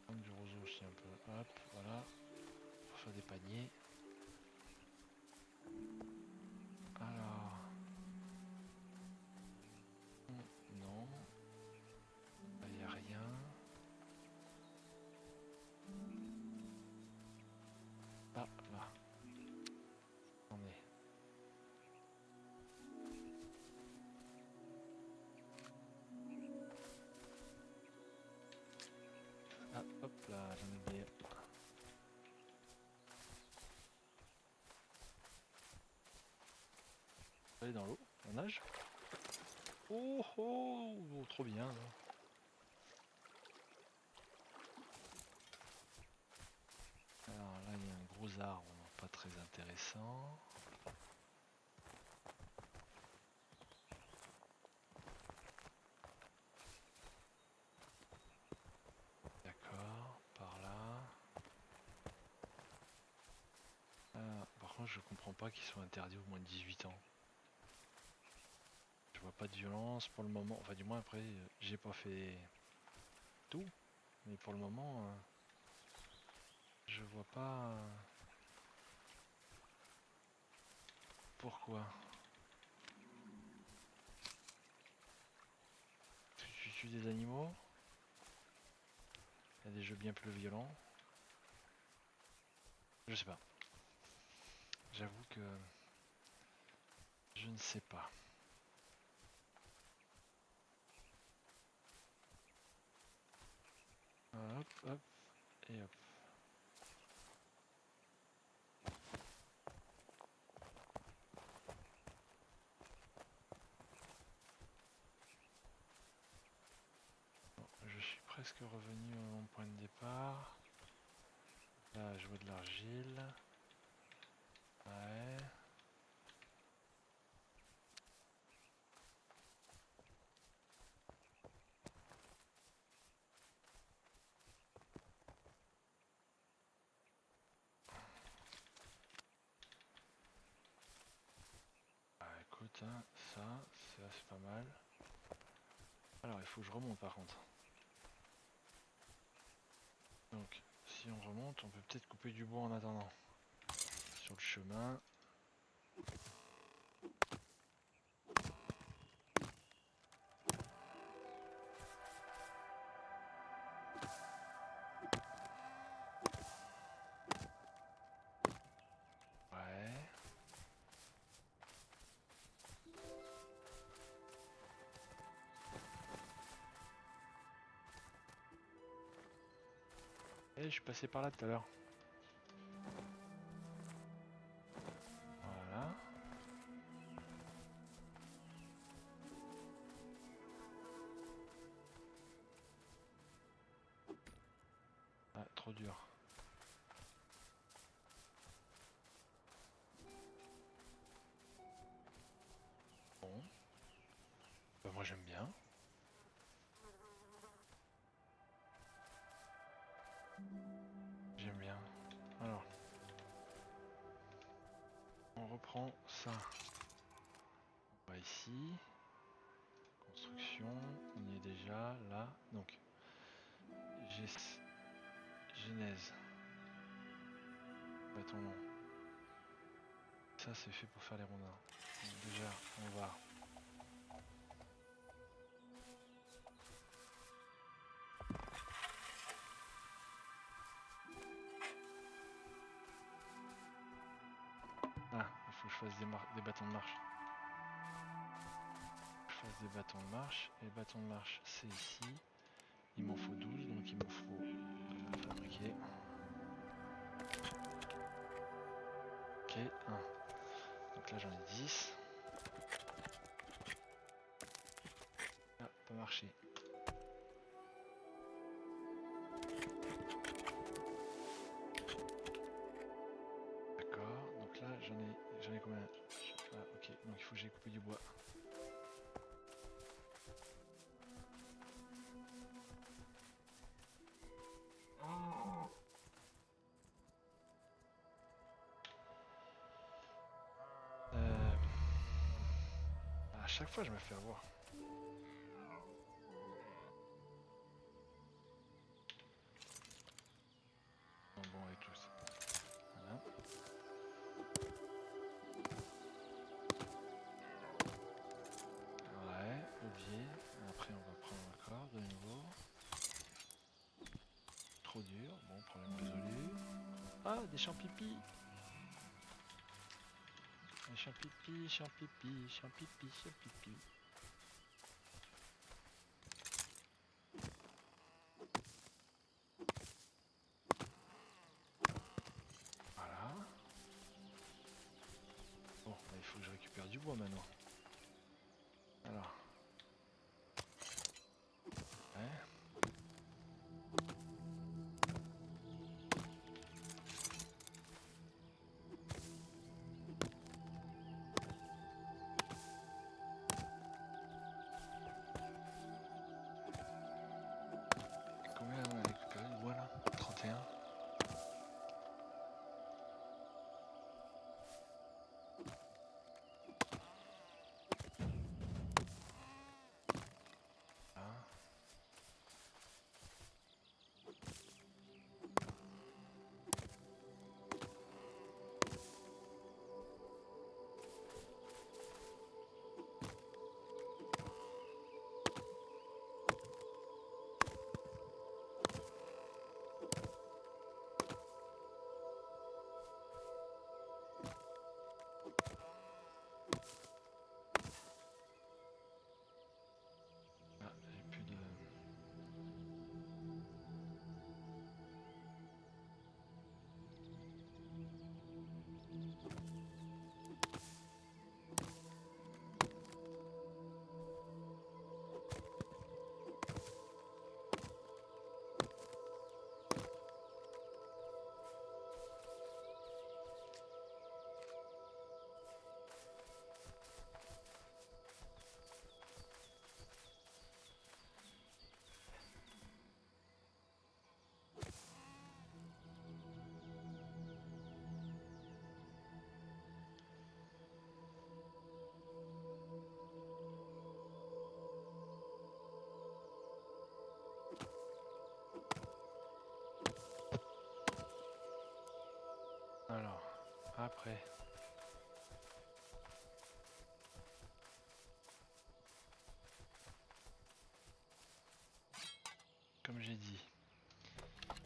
Prendre du roseau aussi un peu. Hop, voilà. Pour faire des paniers. Alors. Non. Là il n'y a rien. Ah là. On est. Ah hop là, j'en ai oublié. Aller dans l'eau, on nage. Oh oh, trop bien. Là. Alors là il y a un gros arbre, pas très intéressant. D'accord, par là. Ah, par contre je comprends pas qu'ils soient interdits au moins de 18 ans. Je vois pas de violence pour le moment, enfin du moins après j'ai pas fait tout, mais pour le moment je vois pas pourquoi. Est-ce que tu tues des animaux? Il y a des jeux bien plus violents. Je sais pas. J'avoue que je ne sais pas. Hop, hop, et hop. Bon, je suis presque revenu à mon point de départ. Là, je vois de l'argile. Ouais. Bah écoute, hein, ça c'est pas mal. Alors il faut que je remonte par contre. Donc si on remonte, on peut peut-être couper du bois en attendant. Sur le chemin. Ouais. Et je suis passé par là tout à l'heure. Voilà. Ah, trop dur. Bon. Bah moi j'aime bien. J'aime bien. Alors. On reprend ça. On va ici. Construction. On y est déjà. Là. Donc. Genèse. Bâton. Ça c'est fait pour faire les rondins. Donc, déjà on va. je fasse des bâtons de marche. Je fasse des bâtons de marche. Et bâtons de marche, c'est ici. Il m'en faut 12, donc il me faut fabriquer. Ok, 1. Donc là j'en ai 10. Ah, pas marché. D'accord, donc là j'en ai combien? Ah, ok, donc il faut que j'aille couper du bois. À chaque fois je me fais avoir. Bon, avec tous. Voilà. Ouais, oublié. Après on va prendre encore de nouveau. Trop dur, bon, problème résolu. Ah, des champipi. Des champipi, champipi, champipi, champipi. Voilà. Bon, bah, il faut que je récupère du bois maintenant. Alors. Ouais. Combien on a récupéré du bois là? 31. Hein. Ah, j'ai plus de... Alors, après... Comme j'ai dit.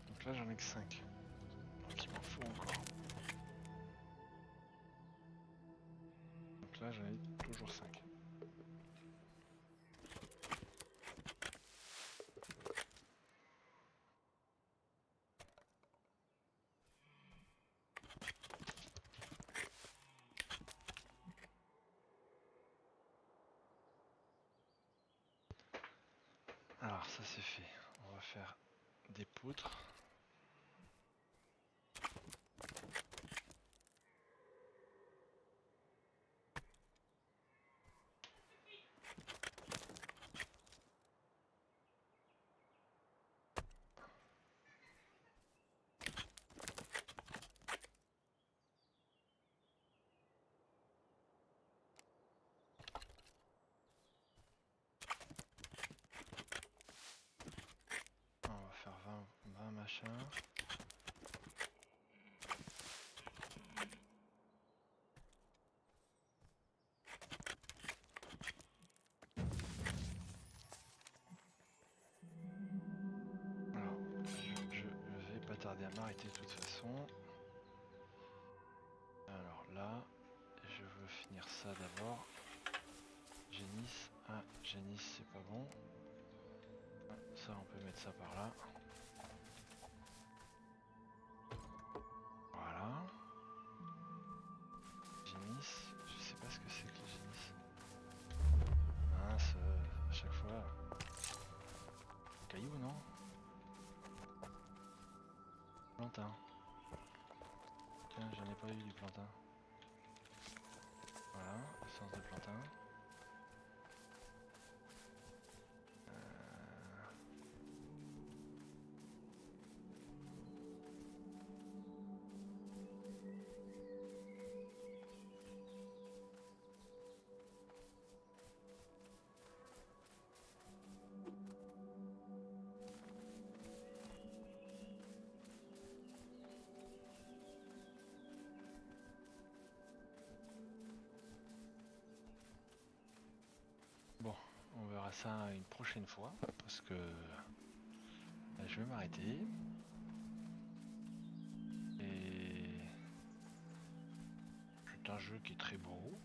Donc là j'en ai que 5. Donc il m'en faut encore. Donc là j'en ai toujours 5. Alors ça c'est fait. On va faire des poutres. On va faire 20 machins. Alors, je vais pas tarder à m'arrêter de toute façon. Alors là, je finir ça d'abord. Génis. Ah, Génis, c'est pas bon. Ah, ça, on peut mettre ça par là. Voilà. Génis. Je sais pas ce que c'est que le génis. Mince, à chaque fois. Caillou, non? Plantain. Tiens, j'en ai pas eu du plantain. Voilà, essence de plantain. Bon, on verra ça une prochaine fois parce que là, je vais m'arrêter. Et c'est un jeu qui est très beau.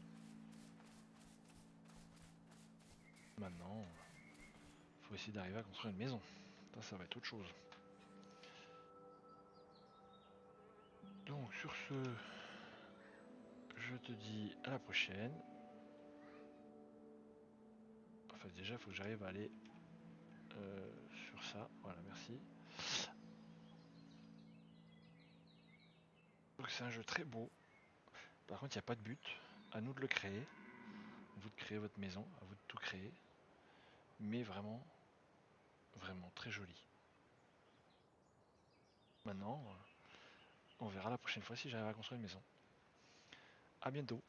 Maintenant, faut essayer d'arriver à construire une maison. Ça va être autre chose. Donc sur ce, je te dis à la prochaine. Enfin déjà, il faut que j'arrive à aller sur ça. Voilà, merci. Donc c'est un jeu très beau. Par contre, il n'y a pas de but. À nous de le créer. À vous de créer votre maison, à vous de tout créer. Mais vraiment, vraiment très joli. Maintenant, on verra la prochaine fois si j'arrive à construire une maison. A bientôt.